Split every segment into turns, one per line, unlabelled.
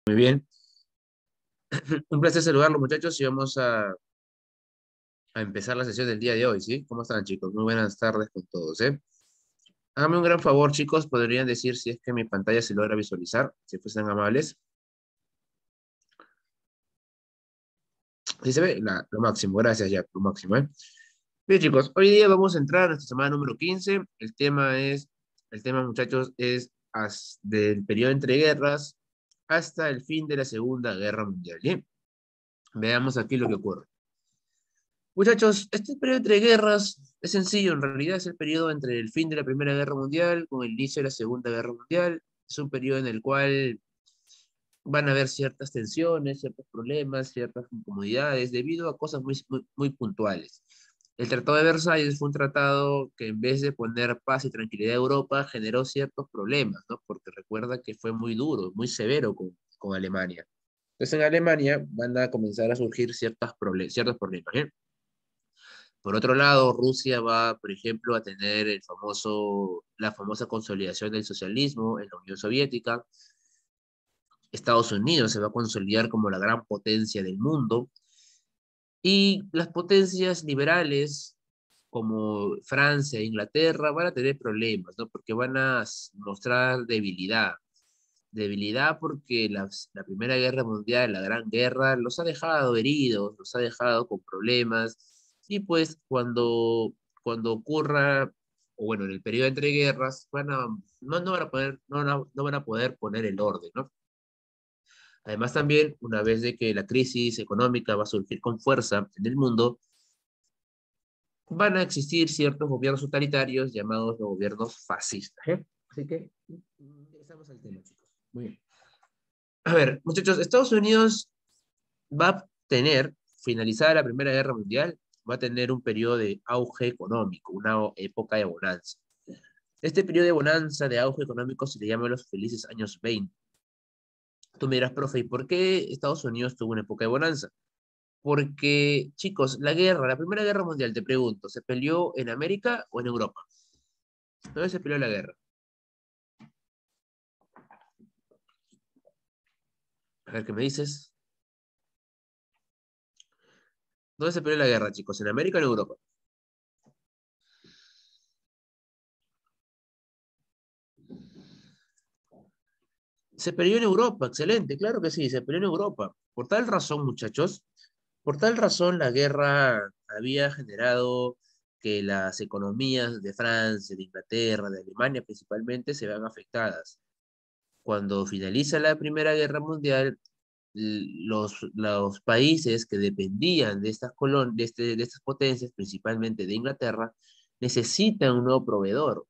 Muy bien. Un placer saludarlos, muchachos, y vamos a empezar la sesión del día de hoy, ¿sí? ¿Cómo están, chicos? Muy buenas tardes con todos, ¿eh? Háganme un gran favor, chicos, podrían decir si es que mi pantalla se logra visualizar, si fuesen amables. ¿Sí se ve? Lo máximo, gracias, ya, lo máximo, ¿eh? Bien, chicos, hoy día vamos a entrar a nuestra semana número 15. El tema, muchachos, es del periodo entre guerras hasta el fin de la Segunda Guerra Mundial, ¿bien? Veamos aquí lo que ocurre. Muchachos, este periodo entre guerras es sencillo, en realidad es el periodo entre el fin de la Primera Guerra Mundial con el inicio de la Segunda Guerra Mundial. Es un periodo en el cual van a haber ciertas tensiones, ciertos problemas, ciertas incomodidades debido a cosas muy puntuales. El Tratado de Versalles fue un tratado que en vez de poner paz y tranquilidad a Europa, generó ciertos problemas, ¿no? Porque recuerda que fue muy duro, muy severo con Alemania. Entonces en Alemania van a comenzar a surgir ciertos problemas, ¿eh? Por otro lado, Rusia va, por ejemplo, a tener la famosa consolidación del socialismo en la Unión Soviética. Estados Unidos se va a consolidar como la gran potencia del mundo. Y las potencias liberales, como Francia e Inglaterra, van a tener problemas, ¿no? Porque van a mostrar debilidad. Debilidad porque la Primera Guerra Mundial, la Gran Guerra, los ha dejado heridos, los ha dejado con problemas, y pues cuando ocurra, o bueno, en el periodo entre guerras, no van a poder, no van a poder poner el orden, ¿no? Además también, una vez de que la crisis económica va a surgir con fuerza en el mundo, van a existir ciertos gobiernos totalitarios llamados los gobiernos fascistas, ¿eh? Así que, empezamos al tema, chicos. Muy bien. A ver, muchachos, Estados Unidos va a tener, finalizada la Primera Guerra Mundial, va a tener un periodo de auge económico, una época de bonanza. Este periodo de bonanza, de auge económico, se le llama los felices años 20. Tú me dirás, profe, ¿y por qué Estados Unidos tuvo una época de bonanza? Porque, chicos, la Primera Guerra Mundial, te pregunto, ¿se peleó en América o en Europa? ¿Dónde se peleó la guerra? A ver, ¿qué me dices? ¿Dónde se peleó la guerra, chicos? ¿En América o en Europa? Se peleó en Europa, excelente, claro que sí, se peleó en Europa. Por tal razón, muchachos, por tal razón la guerra había generado que las economías de Francia, de Inglaterra, de Alemania principalmente se vean afectadas. Cuando finaliza la Primera Guerra Mundial, los países que dependían de de estas potencias, principalmente de Inglaterra, necesitan un nuevo proveedor.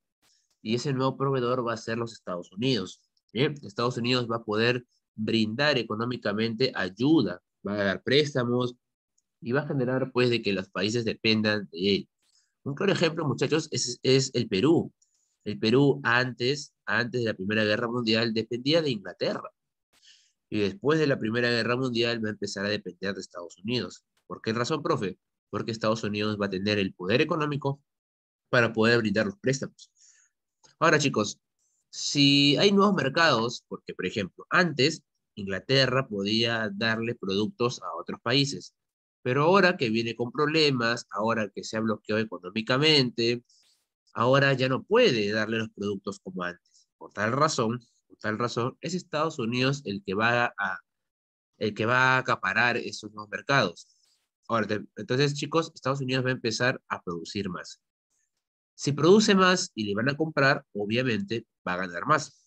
Y ese nuevo proveedor va a ser los Estados Unidos. ¿Bien? Estados Unidos va a poder brindar económicamente ayuda, va a dar préstamos y va a generar pues de que los países dependan de él. Un claro ejemplo, muchachos, es el Perú. El Perú antes de la Primera Guerra Mundial dependía de Inglaterra, y después de la Primera Guerra Mundial va a empezar a depender de Estados Unidos. ¿Por qué razón, profe? Porque Estados Unidos va a tener el poder económico para poder brindar los préstamos. Ahora, chicos, si hay nuevos mercados, porque, por ejemplo, antes Inglaterra podía darle productos a otros países, pero ahora que viene con problemas, ahora que se ha bloqueado económicamente, ahora ya no puede darle los productos como antes. Por tal razón, es Estados Unidos el que va a acaparar esos nuevos mercados. Ahora, entonces, chicos, Estados Unidos va a empezar a producir más. Si produce más y le van a comprar, obviamente va a ganar más.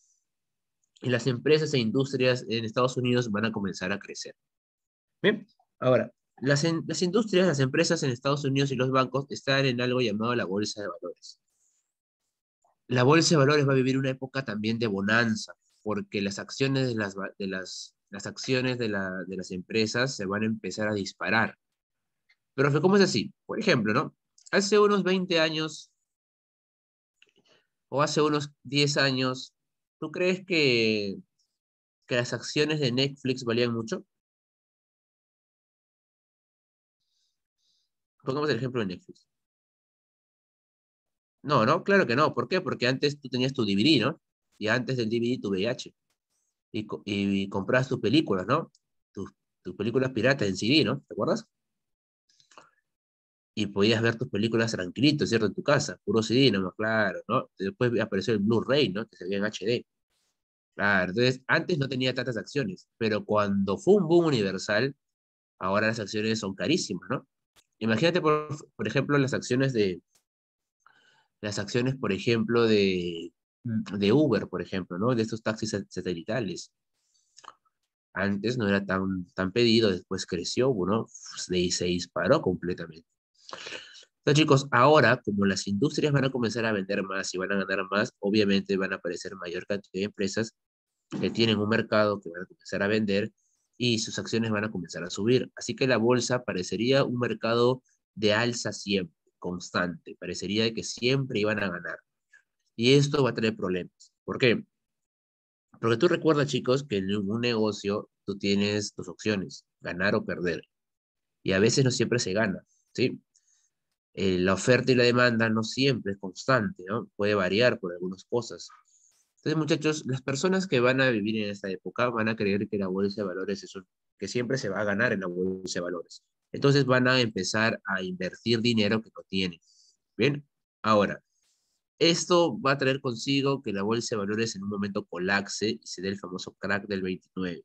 Y las empresas e industrias en Estados Unidos van a comenzar a crecer. Bien, ahora, las industrias, las empresas en Estados Unidos y los bancos están en algo llamado la bolsa de valores. La bolsa de valores va a vivir una época también de bonanza, porque las acciones las acciones de las empresas se van a empezar a disparar. Pero, ¿cómo es así? Por ejemplo, ¿no? Hace unos 20 años o hace unos 10 años, ¿tú crees que las acciones de Netflix valían mucho? Pongamos el ejemplo de Netflix. No, no, claro que no. ¿Por qué? Porque antes tú tenías tu DVD, ¿no? Y antes del DVD tu VH. y compras tus películas, ¿no? Tus películas piratas en CD, ¿no? ¿Te acuerdas? Y podías ver tus películas tranquilito, ¿cierto? En tu casa, puro CD, ¿no? Claro, ¿no? Después apareció el Blu-ray, ¿no? Que se veía en HD. Claro, entonces antes no tenía tantas acciones, pero cuando fue un boom universal, ahora las acciones son carísimas, ¿no? Imagínate, por ejemplo, las acciones, por ejemplo, de Uber, por ejemplo, ¿no? De estos taxis satelitales. Antes no era tan pedido, después creció, bueno, se disparó completamente. Entonces, chicos, ahora, como las industrias van a comenzar a vender más y van a ganar más, obviamente van a aparecer mayor cantidad de empresas que tienen un mercado que van a comenzar a vender y sus acciones van a comenzar a subir. Así que la bolsa parecería un mercado de alza siempre, constante. Parecería que siempre iban a ganar. Y esto va a tener problemas. ¿Por qué? Porque tú recuerdas, chicos, que en un negocio tú tienes tus opciones, ganar o perder. Y a veces no siempre se gana, ¿sí? La oferta y la demanda no siempre es constante, ¿no? Puede variar por algunas cosas. Entonces, muchachos, las personas que van a vivir en esta época van a creer que la bolsa de valores que siempre se va a ganar en la bolsa de valores. Entonces van a empezar a invertir dinero que no tienen. Bien, ahora, esto va a traer consigo que la bolsa de valores en un momento colapse y se dé el famoso crack del 29.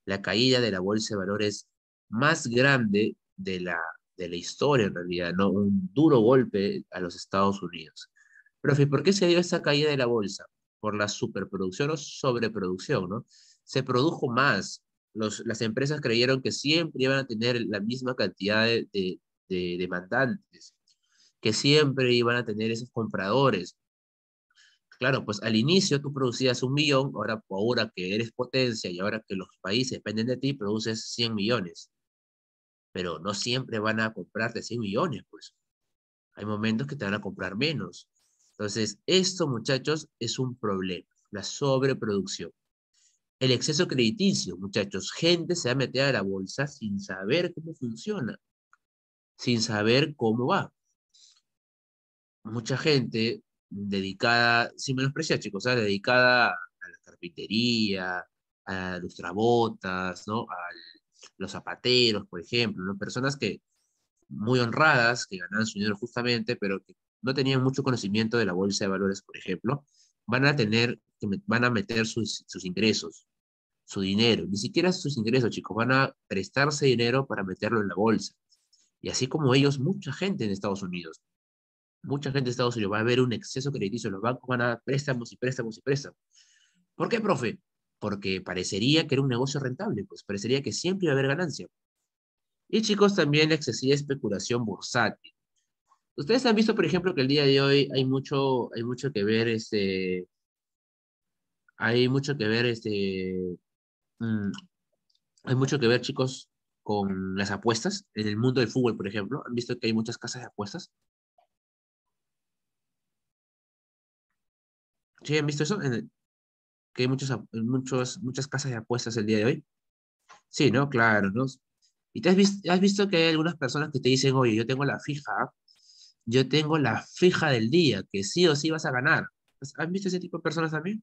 La caída de la bolsa de valores más grande de la historia, en realidad, ¿no? Un duro golpe a los Estados Unidos. Profe, ¿por qué se dio esa caída de la bolsa? Por la superproducción o sobreproducción, ¿no? Se produjo más. Las empresas creyeron que siempre iban a tener la misma cantidad de demandantes, que siempre iban a tener esos compradores. Claro, pues al inicio tú producías 1 millón, ahora que eres potencia y ahora que los países dependen de ti, produces 100 millones. Pero no siempre van a comprarte 100 millones, pues. Hay momentos que te van a comprar menos. Entonces, esto, muchachos, es un problema, la sobreproducción. El exceso crediticio, muchachos. Gente se va a meter a la bolsa sin saber cómo funciona, sin saber cómo va. Mucha gente dedicada, sin menospreciar, chicos, ¿sabes? Dedicada a la carpintería, a los trabotas, ¿no? Los zapateros, por ejemplo, ¿no? Personas que muy honradas, que ganaban su dinero justamente, pero que no tenían mucho conocimiento de la bolsa de valores, por ejemplo, van a meter sus ingresos, su dinero, ni siquiera sus ingresos, chicos, van a prestarse dinero para meterlo en la bolsa. Y así como ellos, mucha gente en Estados Unidos. Mucha gente de Estados Unidos va a haber un exceso crediticio, los bancos van a dar préstamos y préstamos y préstamos. ¿Por qué, profe? Porque parecería que era un negocio rentable, pues parecería que siempre iba a haber ganancia. Y chicos, también la excesiva especulación bursátil. Ustedes han visto, por ejemplo, que el día de hoy hay mucho que ver, hay mucho que ver, mm, hay mucho que ver, chicos, con las apuestas. En el mundo del fútbol, por ejemplo, han visto que hay muchas casas de apuestas. ¿Sí han visto eso? Que hay muchas casas de apuestas el día de hoy. Sí, ¿no? Claro, ¿no? Y has visto que hay algunas personas que te dicen, oye, yo tengo la fija del día, que sí o sí vas a ganar. ¿Han visto ese tipo de personas también?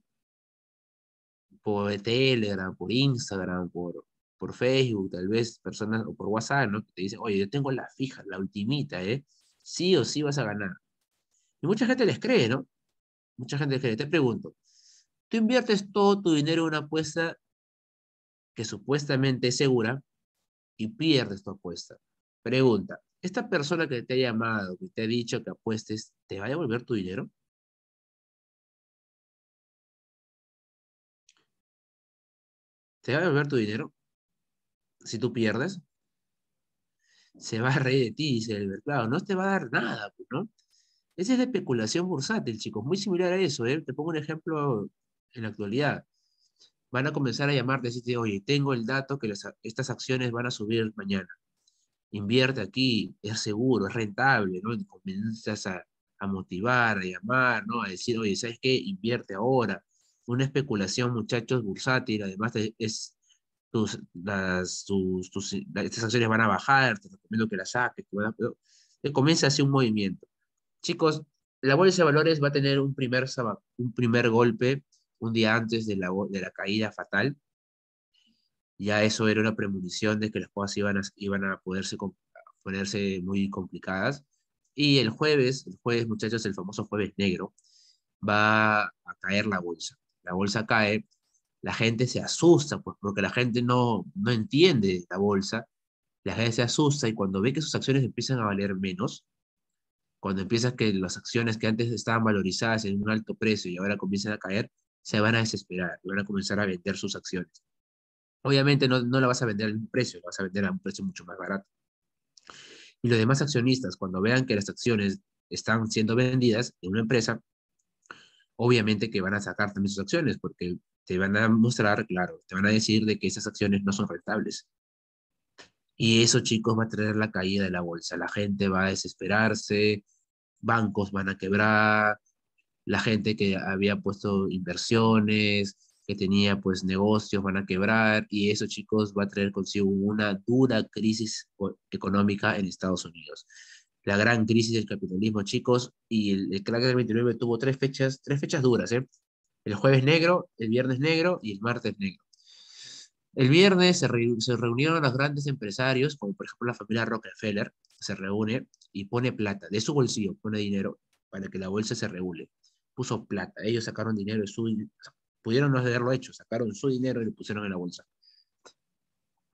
Por Telegram, por Instagram, por Facebook, tal vez personas, o por WhatsApp, ¿no? Que te dicen, oye, yo tengo la fija, la ultimita, ¿eh? Sí o sí vas a ganar. Y mucha gente les cree, ¿no? Mucha gente les cree. Te pregunto, tú inviertes todo tu dinero en una apuesta que supuestamente es segura, y pierdes tu apuesta. Pregunta, ¿esta persona que te ha llamado, que te ha dicho que apuestes, te va a devolver tu dinero? ¿Te va a devolver tu dinero si tú pierdes? Se va a reír de ti, dice el mercado. No te va a dar nada, pues, ¿no? Esa es la especulación bursátil, chicos. Muy similar a eso, ¿eh? Te pongo un ejemplo en la actualidad. Van a comenzar a llamarte y decirte, oye, tengo el dato que estas acciones van a subir mañana. Invierte aquí, es seguro, es rentable, ¿no? Y comienzas a motivar, a llamar, ¿no? A decir, oye, ¿sabes qué? Invierte ahora. Una especulación, muchachos, bursátil, además estas acciones van a bajar, te recomiendo que las saques, que comience así un movimiento. Chicos, la bolsa de valores va a tener un primer golpe un día antes de la caída fatal. Ya eso era una premonición de que las cosas iban a ponerse muy complicadas. Y el jueves, muchachos, el famoso jueves negro, va a caer la bolsa. La bolsa cae, la gente se asusta, pues porque la gente no entiende la bolsa, la gente se asusta y cuando ve que sus acciones empiezan a valer menos, cuando empieza que las acciones que antes estaban valorizadas en un alto precio y ahora comienzan a caer, se van a desesperar y van a comenzar a vender sus acciones. Obviamente no la vas a vender a un precio, la vas a vender a un precio mucho más barato. Y los demás accionistas, cuando vean que las acciones están siendo vendidas en una empresa, obviamente que van a sacar también sus acciones, porque te van a mostrar, claro, te van a decir de que esas acciones no son rentables. Y eso, chicos, va a traer la caída de la bolsa. La gente va a desesperarse, bancos van a quebrar, la gente que había puesto inversiones, que tenía pues negocios, van a quebrar y eso, chicos, va a traer consigo una dura crisis económica en Estados Unidos. La gran crisis del capitalismo, chicos, y el crack del 29 tuvo tres fechas duras, ¿eh? El jueves negro, el viernes negro y el martes negro. El viernes se reunieron los grandes empresarios, como por ejemplo la familia Rockefeller, se reúne y pone plata, de su bolsillo pone dinero para que la bolsa se regule. Puso plata, ellos sacaron dinero, pudieron no haberlo hecho, sacaron su dinero y lo pusieron en la bolsa.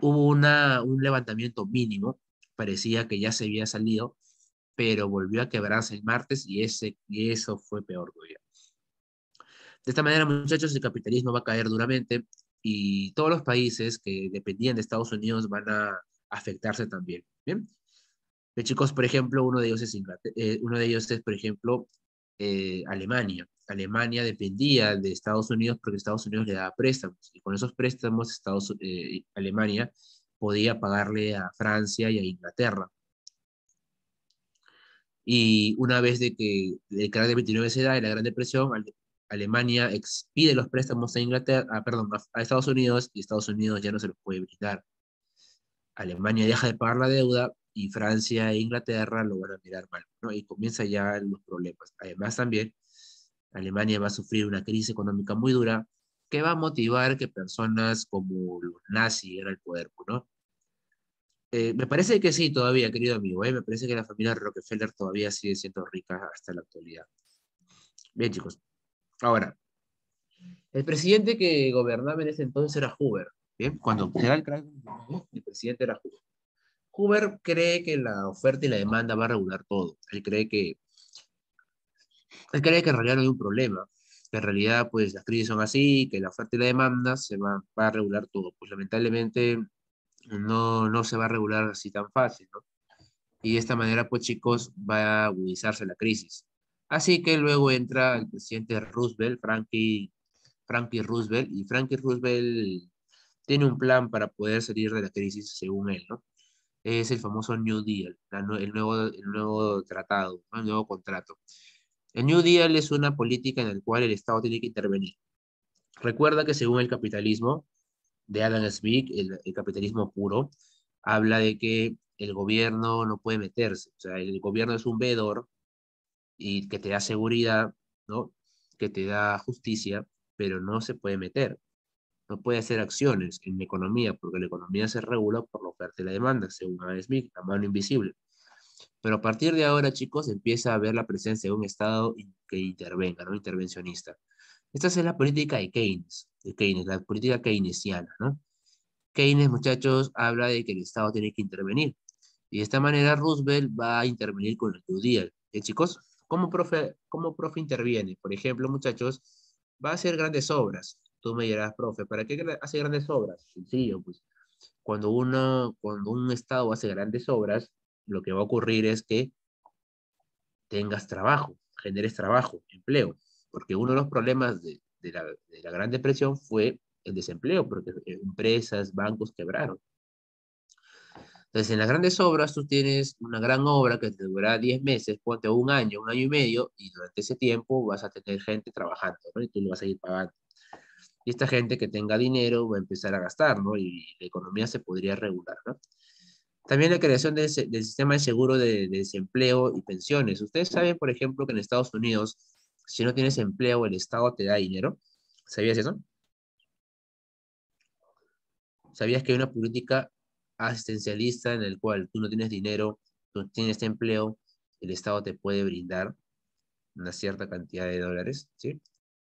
Hubo un levantamiento mínimo, parecía que ya se había salido, pero volvió a quebrarse el martes y eso fue peor todavía. De esta manera, muchachos, el capitalismo va a caer duramente y todos los países que dependían de Estados Unidos van a afectarse también. Bien, chicos, por ejemplo, uno de ellos es, por ejemplo, Alemania. Alemania dependía de Estados Unidos porque Estados Unidos le daba préstamos y con esos préstamos Alemania podía pagarle a Francia y a Inglaterra. Y una vez de que el canal de 29 se da y la Gran Depresión, Alemania expide los préstamos a Inglaterra, perdón, a Estados Unidos y Estados Unidos ya no se los puede brindar. Alemania deja de pagar la deuda y Francia e Inglaterra lo van a mirar mal, ¿no? Y comienza ya los problemas. Además también, Alemania va a sufrir una crisis económica muy dura que va a motivar que personas como los nazis lleguen al poder, ¿no? Me parece que sí, todavía, querido amigo, ¿eh? Me parece que la familia Rockefeller todavía sigue siendo rica hasta la actualidad. Bien, chicos. Ahora, el presidente que gobernaba en ese entonces era Hoover. Bien, cuando se da el crack, el presidente era Hoover. Hoover cree que la oferta y la demanda va a regular todo. Él cree que en realidad no hay un problema, que en realidad pues las crisis son así, que la oferta y la demanda va a regular todo. Pues lamentablemente no se va a regular así tan fácil, ¿no? Y de esta manera pues chicos va a agudizarse la crisis. Así que luego entra el presidente Roosevelt, Frankie Roosevelt, y Frankie Roosevelt tiene un plan para poder salir de la crisis según él, ¿no? Es el famoso New Deal, el nuevo tratado, ¿no? El nuevo contrato. El New Deal es una política en la cual el Estado tiene que intervenir. Recuerda que según el capitalismo de Adam Smith, el capitalismo puro, habla de que el gobierno no puede meterse. O sea, el gobierno es un veedor y que te da seguridad, ¿no? Que te da justicia, pero no se puede meter. No puede hacer acciones en la economía, porque la economía se regula por la oferta y la demanda, según Adam Smith, la mano invisible. Pero a partir de ahora, chicos, empieza a haber la presencia de un Estado que intervenga, ¿no? Intervencionista. Esta es la política de Keynes, la política keynesiana, ¿no? Keynes, muchachos, habla de que el Estado tiene que intervenir. Y de esta manera Roosevelt va a intervenir con el New Deal. Chicos, ¿cómo profe interviene? Por ejemplo, muchachos, va a hacer grandes obras. Tú me dirás, profe, ¿para qué hace grandes obras? Sencillo, pues. Cuando un Estado hace grandes obras, lo que va a ocurrir es que tengas trabajo, generes trabajo, empleo, porque uno de los problemas de la Gran Depresión fue el desempleo, porque empresas, bancos quebraron. Entonces, en las grandes obras, tú tienes una gran obra que te dura 10 meses, ponte un año y medio, y durante ese tiempo vas a tener gente trabajando, ¿no? Y tú le vas a ir pagando. Y esta gente que tenga dinero va a empezar a gastar, ¿no? Y la economía se podría regular, ¿no? También la creación del sistema de seguro de desempleo y pensiones. Ustedes saben, por ejemplo, que en Estados Unidos, si no tienes empleo, el Estado te da dinero. ¿Sabías eso? ¿Sabías que hay una política asistencialista en el cual tú no tienes dinero, tú tienes empleo, el Estado te puede brindar una cierta cantidad de dólares? ¿Sí?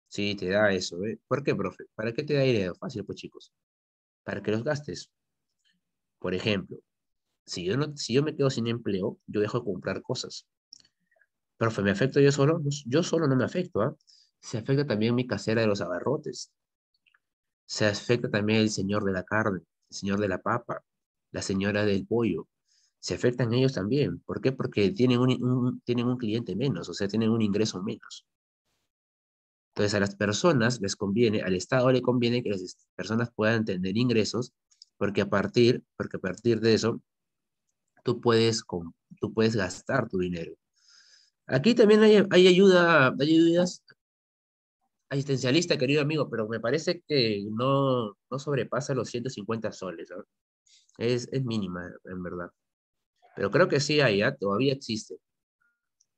Sí, te da eso, ¿eh? ¿Por qué, profe? ¿Para qué te da dinero? Fácil, pues, chicos. Para que los gastes. Por ejemplo, si yo me quedo sin empleo, yo dejo de comprar cosas. Profe, ¿me afecto yo solo? No, yo solo no me afecto, ¿ah? Se afecta también mi casera de los abarrotes. Se afecta también el señor de la carne, el señor de la papa, la señora del pollo. Se afectan ellos también. ¿Por qué? Porque tienen tienen un cliente menos, o sea, tienen un ingreso menos. Entonces, a las personas les conviene, al Estado le conviene que las personas puedan tener ingresos, porque a partir de eso, tú puedes gastar tu dinero. Aquí también hay ayudas asistencialista, querido amigo, pero me parece que no sobrepasa los 150 soles, ¿no? Es mínima, en verdad. Pero creo que sí hay, ¿ah? Todavía existe.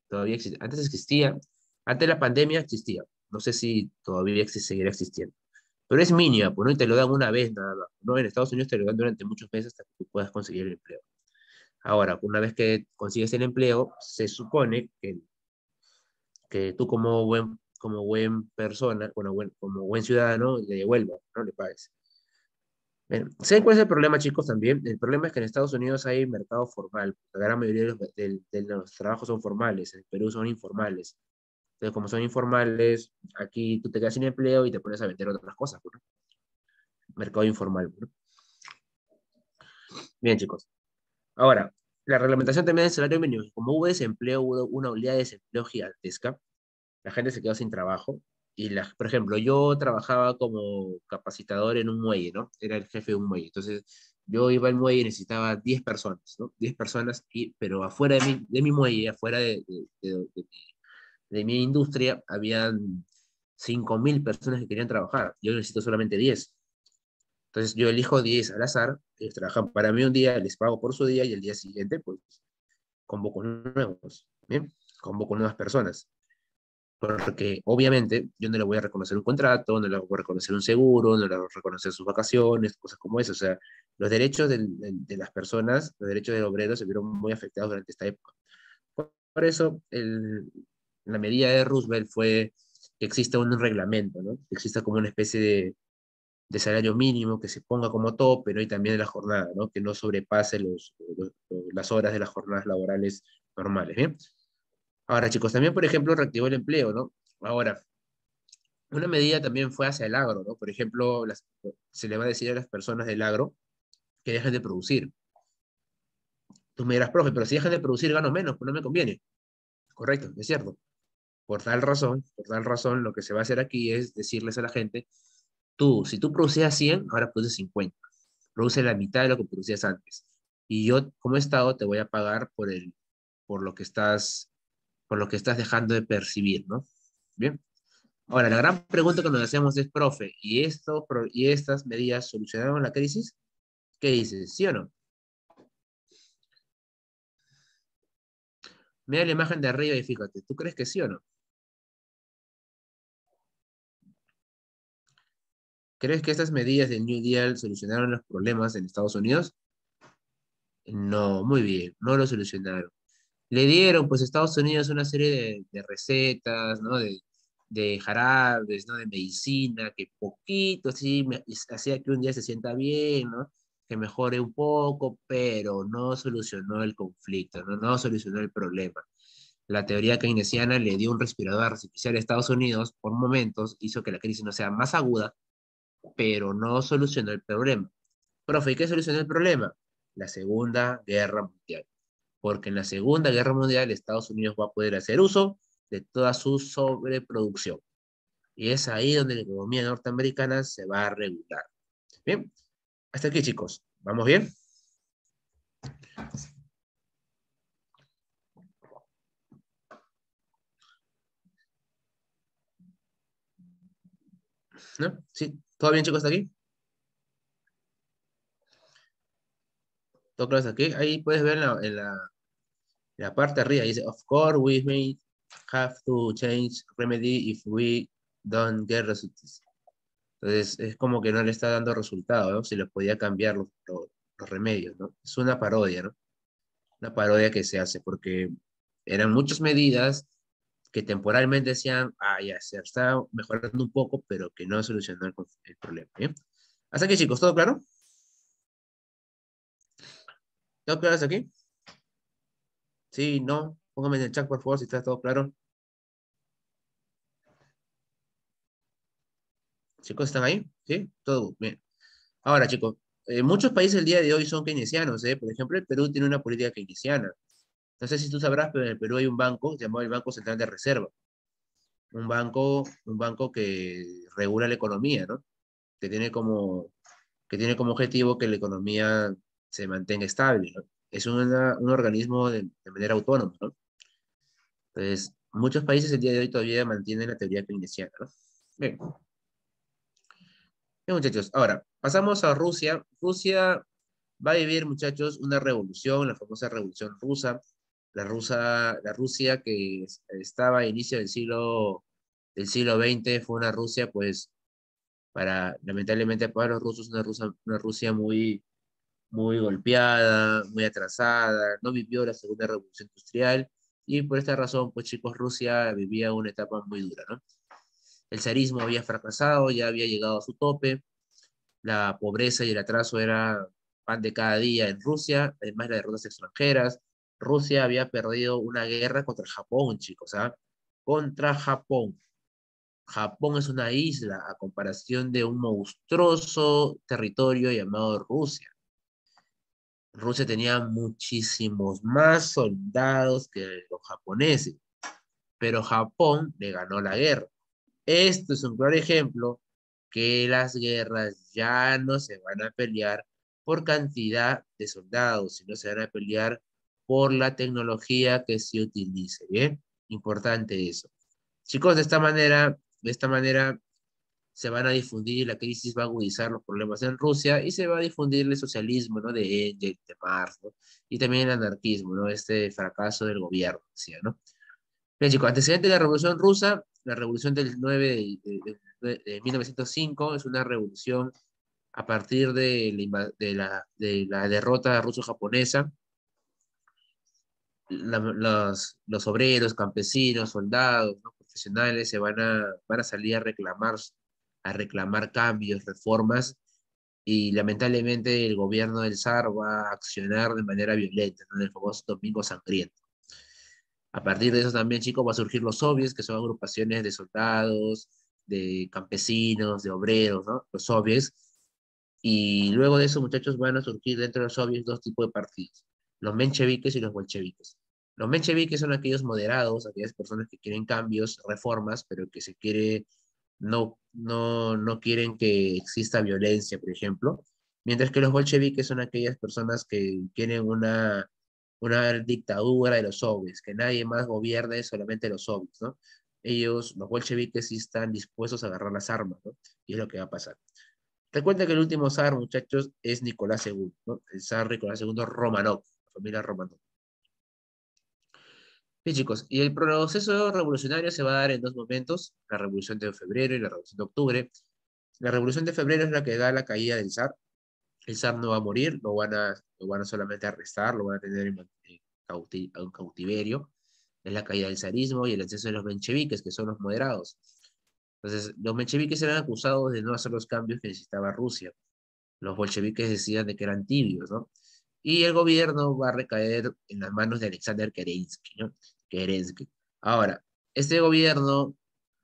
Todavía existe. Antes existía, antes de la pandemia existía. No sé si todavía seguirá existiendo. Pero es mínima, pues no, y te lo dan una vez nada más, ¿no? En Estados Unidos te lo dan durante muchos meses hasta que tú puedas conseguir el empleo. Ahora, una vez que consigues el empleo, se supone que tú como buen persona, como buen ciudadano, le devuelvas, no le pagues. Bien, ¿saben cuál es el problema, chicos, también? El problema es que en Estados Unidos hay mercado formal. La gran mayoría de los trabajos son formales, en Perú son informales. Entonces, como son informales, aquí tú te quedas sin empleo y te pones a vender otras cosas, ¿no? Mercado informal, ¿no? Bien, chicos. Ahora, la reglamentación también del salario mínimo. Como hubo desempleo, hubo una oleada de desempleo gigantesca, la gente se quedó sin trabajo. Por ejemplo, yo trabajaba como capacitador en un muelle, ¿no? Era el jefe de un muelle. Entonces, yo iba al muelle y necesitaba 10 personas, ¿no? 10 personas, pero afuera de mi muelle, afuera de mi industria, habían 5.000 personas que querían trabajar. Yo necesito solamente 10. Entonces, yo elijo 10 al azar, ellos trabajan para mí un día, les pago por su día y el día siguiente, pues, convoco nuevos, ¿bien? Convoco nuevas personas. Porque obviamente yo no le voy a reconocer un contrato, no le voy a reconocer un seguro, no le voy a reconocer sus vacaciones, cosas como eso. O sea, los derechos de las personas, los derechos del obrero se vieron muy afectados durante esta época. Por eso, la medida de Roosevelt fue que exista un reglamento, ¿no? Que exista como una especie de salario mínimo que se ponga como tope, ¿no? Y también de la jornada, ¿no? Que no sobrepase las horas de las jornadas laborales normales, ¿bien? Ahora, chicos, también, por ejemplo, reactivó el empleo, ¿no? Ahora, una medida también fue hacia el agro, ¿no? Por ejemplo, se le va a decir a las personas del agro que dejen de producir. Tú me dirás, profe, pero si dejan de producir gano menos, pues no me conviene. Correcto, es cierto. Por tal razón, lo que se va a hacer aquí es decirles a la gente, si tú producías 100, ahora produces 50. Produce la mitad de lo que producías antes. Y yo, como Estado, te voy a pagar por lo que estás, por lo que estás dejando de percibir, ¿no? Bien. Ahora, la gran pregunta que nos hacemos es, profe, ¿y estas medidas solucionaron la crisis? ¿Qué dices? ¿Sí o no? Mira la imagen de arriba y fíjate, ¿tú crees que sí o no? ¿Crees que estas medidas del New Deal solucionaron los problemas en Estados Unidos? No, muy bien, no lo solucionaron. Le dieron, pues, a Estados Unidos una serie de recetas, ¿no? De jarabes, ¿no? De medicina, que poquito, sí, hacía que un día se sienta bien, ¿no? Que mejore un poco, pero no solucionó el conflicto, ¿no? No solucionó el problema. La teoría keynesiana le dio un respirador artificial a Estados Unidos por momentos, hizo que la crisis no sea más aguda, pero no solucionó el problema. Profe, ¿y qué solucionó el problema? La Segunda Guerra Mundial. Porque en la Segunda Guerra Mundial Estados Unidos va a poder hacer uso de toda su sobreproducción. Y es ahí donde la economía norteamericana se va a regular. Bien, hasta aquí, chicos. ¿Vamos bien? ¿No? ¿Sí? ¿Todo bien, chicos, hasta aquí? ¿Todo claro hasta aquí? Ahí puedes ver en la parte de arriba, dice, of course, we may have to change remedy if we don't get results. Entonces, es como que no le está dando resultado, ¿no? Si les podía cambiar los remedios, ¿no? Es una parodia, ¿no? Una parodia que se hace, porque eran muchas medidas que temporalmente decían, ah, ya, se está mejorando un poco, pero que no solucionó el problema, ¿bien? Hasta aquí, chicos, ¿todo claro? ¿Todo claro hasta aquí? Sí, no. Póngame en el chat, por favor, si está todo claro. Chicos, ¿están ahí? ¿Sí? Todo bien. Ahora, chicos, muchos países el día de hoy son keynesianos, ¿eh? Por ejemplo, el Perú tiene una política keynesiana. No sé si tú sabrás, pero en el Perú hay un banco llamado el Banco Central de Reserva. Un banco que regula la economía, ¿no? Que tiene como, que tiene como objetivo que la economía se mantenga estable, ¿no? Es un organismo de manera autónoma, ¿no? Entonces, muchos países el día de hoy todavía mantienen la teoría keynesiana, ¿no? Bien, bien, muchachos. Ahora, pasamos a Rusia. Rusia va a vivir, muchachos, una revolución, la famosa revolución rusa. La Rusia que estaba a inicio del siglo XX fue una Rusia, pues, lamentablemente para los rusos, una Rusia muy, muy golpeada, muy atrasada, no vivió la segunda revolución industrial y por esta razón, pues chicos, Rusia vivía una etapa muy dura, ¿no? El zarismo había fracasado, ya había llegado a su tope, la pobreza y el atraso era pan de cada día en Rusia, además de derrotas extranjeras. Rusia había perdido una guerra contra Japón, chicos, ¿ah? Contra Japón. Japón es una isla a comparación de un monstruoso territorio llamado Rusia. Rusia tenía muchísimos más soldados que los japoneses, pero Japón le ganó la guerra. Esto es un claro ejemplo que las guerras ya no se van a pelear por cantidad de soldados, sino se van a pelear por la tecnología que se utilice, ¿bien? Importante eso. Chicos, de esta manera se van a difundir, la crisis va a agudizar los problemas en Rusia y se va a difundir el socialismo, ¿no? De Engels, de Marx, ¿no? Y también el anarquismo, ¿no? Este fracaso del gobierno, decía, ¿no? Bien, chicos, antecedente de la Revolución Rusa, la Revolución del 9 de 1905 es una revolución a partir de la derrota ruso-japonesa. Los obreros, campesinos, soldados, ¿no? Profesionales van a salir a reclamar cambios, reformas, y lamentablemente el gobierno del zar va a accionar de manera violenta, ¿no? En el famoso Domingo Sangriento. A partir de eso también, chicos, va a surgir los soviets, que son agrupaciones de soldados, de campesinos, de obreros, ¿no? Los soviets. Y luego de eso, muchachos, van a surgir dentro de los soviets dos tipos de partidos, los mencheviques y los bolcheviques. Los mencheviques son aquellos moderados, aquellas personas que quieren cambios, reformas, pero que no quieren que exista violencia, por ejemplo. Mientras que los bolcheviques son aquellas personas que quieren una dictadura de los soviets, que nadie más gobierne, solamente los soviets, ¿no? Los bolcheviques, sí están dispuestos a agarrar las armas, ¿no? Y es lo que va a pasar. Recuerda que el último zar, muchachos, es Nicolás II, ¿no? El zar Nicolás II Romanov, la familia Romanov. Bien, chicos, y el proceso revolucionario se va a dar en dos momentos, la Revolución de Febrero y la Revolución de Octubre. La Revolución de Febrero es la que da la caída del zar. El zar no va a morir, lo van a solamente arrestar, lo van a tener en cautiverio. Es la caída del zarismo y el acceso de los mencheviques, que son los moderados. Entonces, los mencheviques eran acusados de no hacer los cambios que necesitaba Rusia. Los bolcheviques decían de que eran tibios, ¿no? Y el gobierno va a recaer en las manos de Alexander Kerensky, ¿no? Kerensky. Ahora, este gobierno,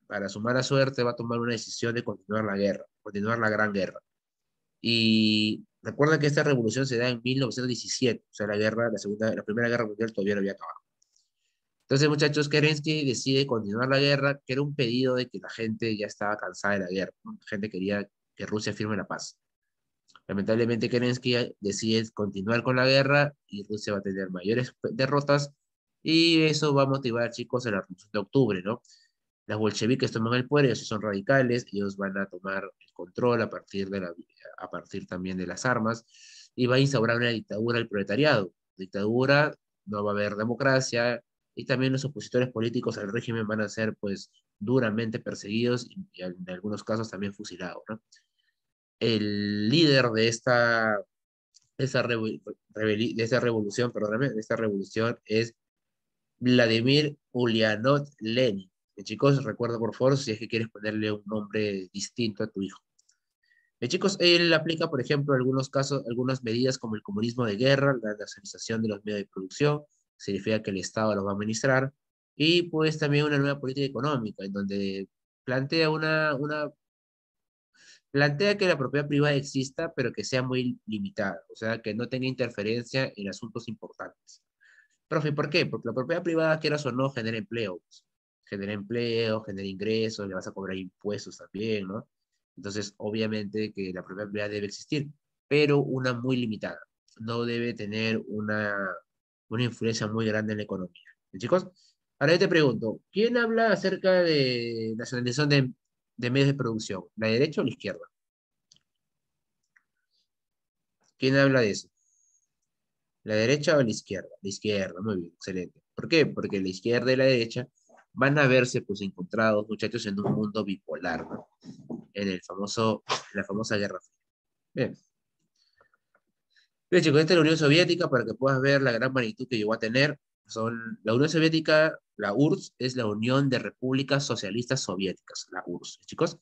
para su mala suerte, va a tomar una decisión de continuar la guerra, continuar la Gran Guerra. Y recuerda que esta revolución se da en 1917, o sea, la Primera Guerra Mundial todavía no había acabado. Entonces, muchachos, Kerensky decide continuar la guerra, que era un pedido de que la gente ya estaba cansada de la guerra, ¿no? La gente quería que Rusia firme la paz. Lamentablemente, Kerensky decide continuar con la guerra y Rusia va a tener mayores derrotas y eso va a motivar, chicos, a la Revolución de Octubre, ¿no? Las bolcheviques toman el poder, ellos sí son radicales, ellos van a tomar el control a partir también de las armas y va a instaurar una dictadura al proletariado. Dictadura, no va a haber democracia, y también los opositores políticos al régimen van a ser, pues, duramente perseguidos y en algunos casos también fusilados, ¿no? El líder de de esta revolución, perdóname, de esta revolución es Vladimir Ulyanov Lenin. Chicos, recuerda por favor si es que quieres ponerle un nombre distinto a tu hijo. Chicos, él aplica, por ejemplo, algunos casos, algunas medidas como el comunismo de guerra, la nacionalización de los medios de producción, significa que el Estado los va a administrar, y pues también una nueva política económica, en donde plantea plantea que la propiedad privada exista, pero que sea muy limitada, o sea, que no tenga interferencia en asuntos importantes. Profe, ¿por qué? Porque la propiedad privada, quieras o no, genera empleo, pues. Genera empleo, genera ingresos, le vas a cobrar impuestos también, ¿no? Entonces, obviamente que la propiedad privada debe existir, pero una muy limitada. No debe tener una influencia muy grande en la economía. ¿Bien, chicos? Ahora yo te pregunto, ¿quién habla acerca de nacionalización de medios de producción? ¿La derecha o la izquierda? ¿Quién habla de eso? ¿La derecha o la izquierda? La izquierda, muy bien, excelente. ¿Por qué? Porque la izquierda y la derecha van a verse pues encontrados, muchachos, en un mundo bipolar, ¿no? En la famosa Guerra Fría. Bien. Bien, chicos, esta es la Unión Soviética para que puedas ver la gran magnitud que llegó a tener. La Unión Soviética, la URSS, es la Unión de Repúblicas Socialistas Soviéticas, la URSS. Chicos,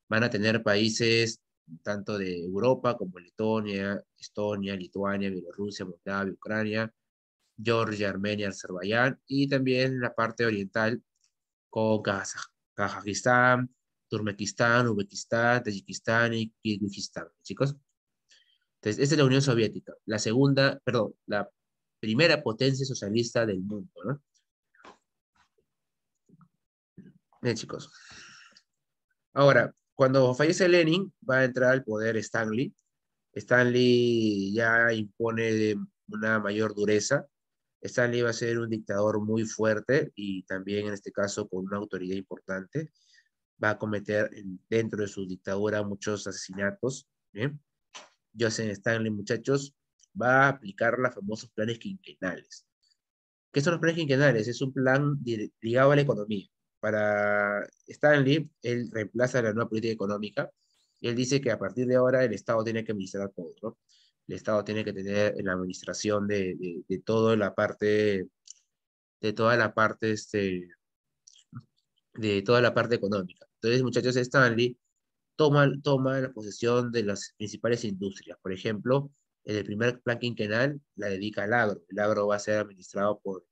van a tener países tanto de Europa como Letonia, Estonia, Lituania, Bielorrusia, Moldavia, Ucrania, Georgia, Armenia, Azerbaiyán, y también la parte oriental con Kazajistán, Turkmenistán, Uzbekistán, Tayikistán y Kirguistán, chicos. Entonces, esta es la Unión Soviética, la segunda, perdón, la primera potencia socialista del mundo, ¿no? Bien, chicos. Ahora, cuando fallece Lenin, va a entrar al poder Stanley. Stanley ya impone una mayor dureza. Stanley va a ser un dictador muy fuerte y también en este caso con una autoridad importante. Va a cometer dentro de su dictadura muchos asesinatos. ¿Bien? Joseph Stanley, muchachos, va a aplicar los famosos planes quinquenales. ¿Qué son los planes quinquenales? Es un plan ligado a la economía. Para Stanley, él reemplaza la nueva política económica y él dice que a partir de ahora el Estado tiene que administrar todo, ¿no? El Estado tiene que tener la administración de toda la parte, de toda la parte, de toda la parte económica. Entonces, muchachos, Stanley toma la posesión de las principales industrias. Por ejemplo, en el primer plan quinquenal la dedica al agro. El agro va a ser administrado por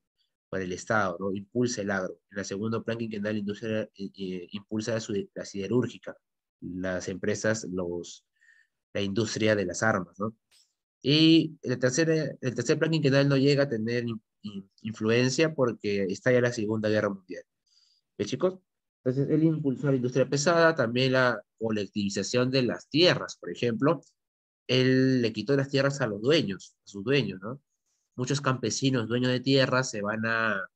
el Estado, ¿no? Impulsa el agro. En el segundo plan quinquenal, la industria impulsa la siderúrgica, las empresas, la industria de las armas, ¿no? Y el tercer plan quinquenal no llega a tener influencia porque estalla la Segunda Guerra Mundial. ¿Ves, chicos? Entonces, él impulsó la industria pesada, también la colectivización de las tierras, por ejemplo. Él le quitó las tierras a los dueños, a sus dueños, ¿no? Muchos campesinos, dueños de tierras, se van a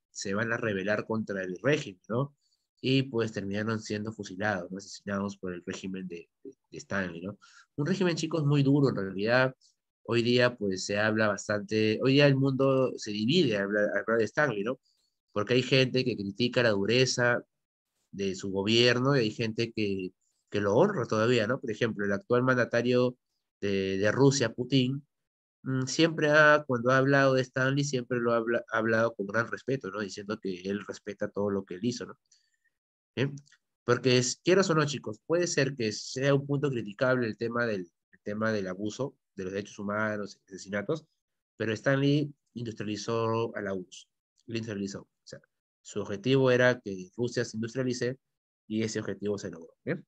rebelar contra el régimen, ¿no? Y pues terminaron siendo fusilados, ¿no? Asesinados por el régimen de Stanley, ¿no? Un régimen, chicos, muy duro en realidad. Hoy día, pues se habla bastante, hoy día el mundo se divide a hablar de Stanley, ¿no? Porque hay gente que critica la dureza de su gobierno y hay gente que lo honra todavía, ¿no? Por ejemplo, el actual mandatario de Rusia, Putin, cuando ha hablado de Stanley, siempre ha hablado con gran respeto, ¿no? Diciendo que él respeta todo lo que él hizo, ¿no? ¿Bien? Porque, quieras o no, chicos, puede ser que sea un punto criticable el tema del abuso de los derechos humanos, asesinatos, pero Stanley industrializó a la URSS, la industrializó. O sea, su objetivo era que Rusia se industrialice y ese objetivo se logró. Bien,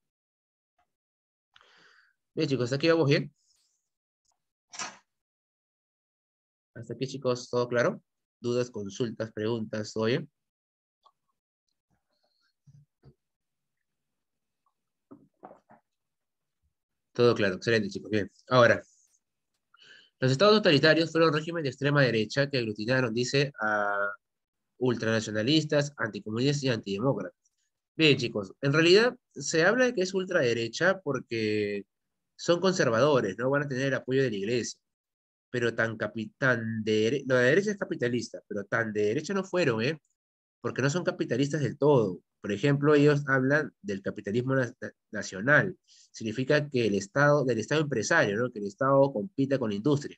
bien, chicos, hasta aquí vamos bien. Hasta aquí, chicos, todo claro. Dudas, consultas, preguntas, ¿todo bien? Todo claro, excelente, chicos. Bien. Ahora, los estados totalitarios fueron regímenes de extrema derecha que aglutinaron, dice, a ultranacionalistas, anticomunistas y antidemócratas. Bien, chicos, en realidad se habla de que es ultraderecha porque son conservadores, no van a tener el apoyo de la iglesia, pero la derecha es capitalista, pero tan de derecha no fueron, ¿eh? porque no son capitalistas del todo. Por ejemplo, ellos hablan del capitalismo nacional. Significa que del Estado empresario, ¿no? Que el Estado compita con la industria.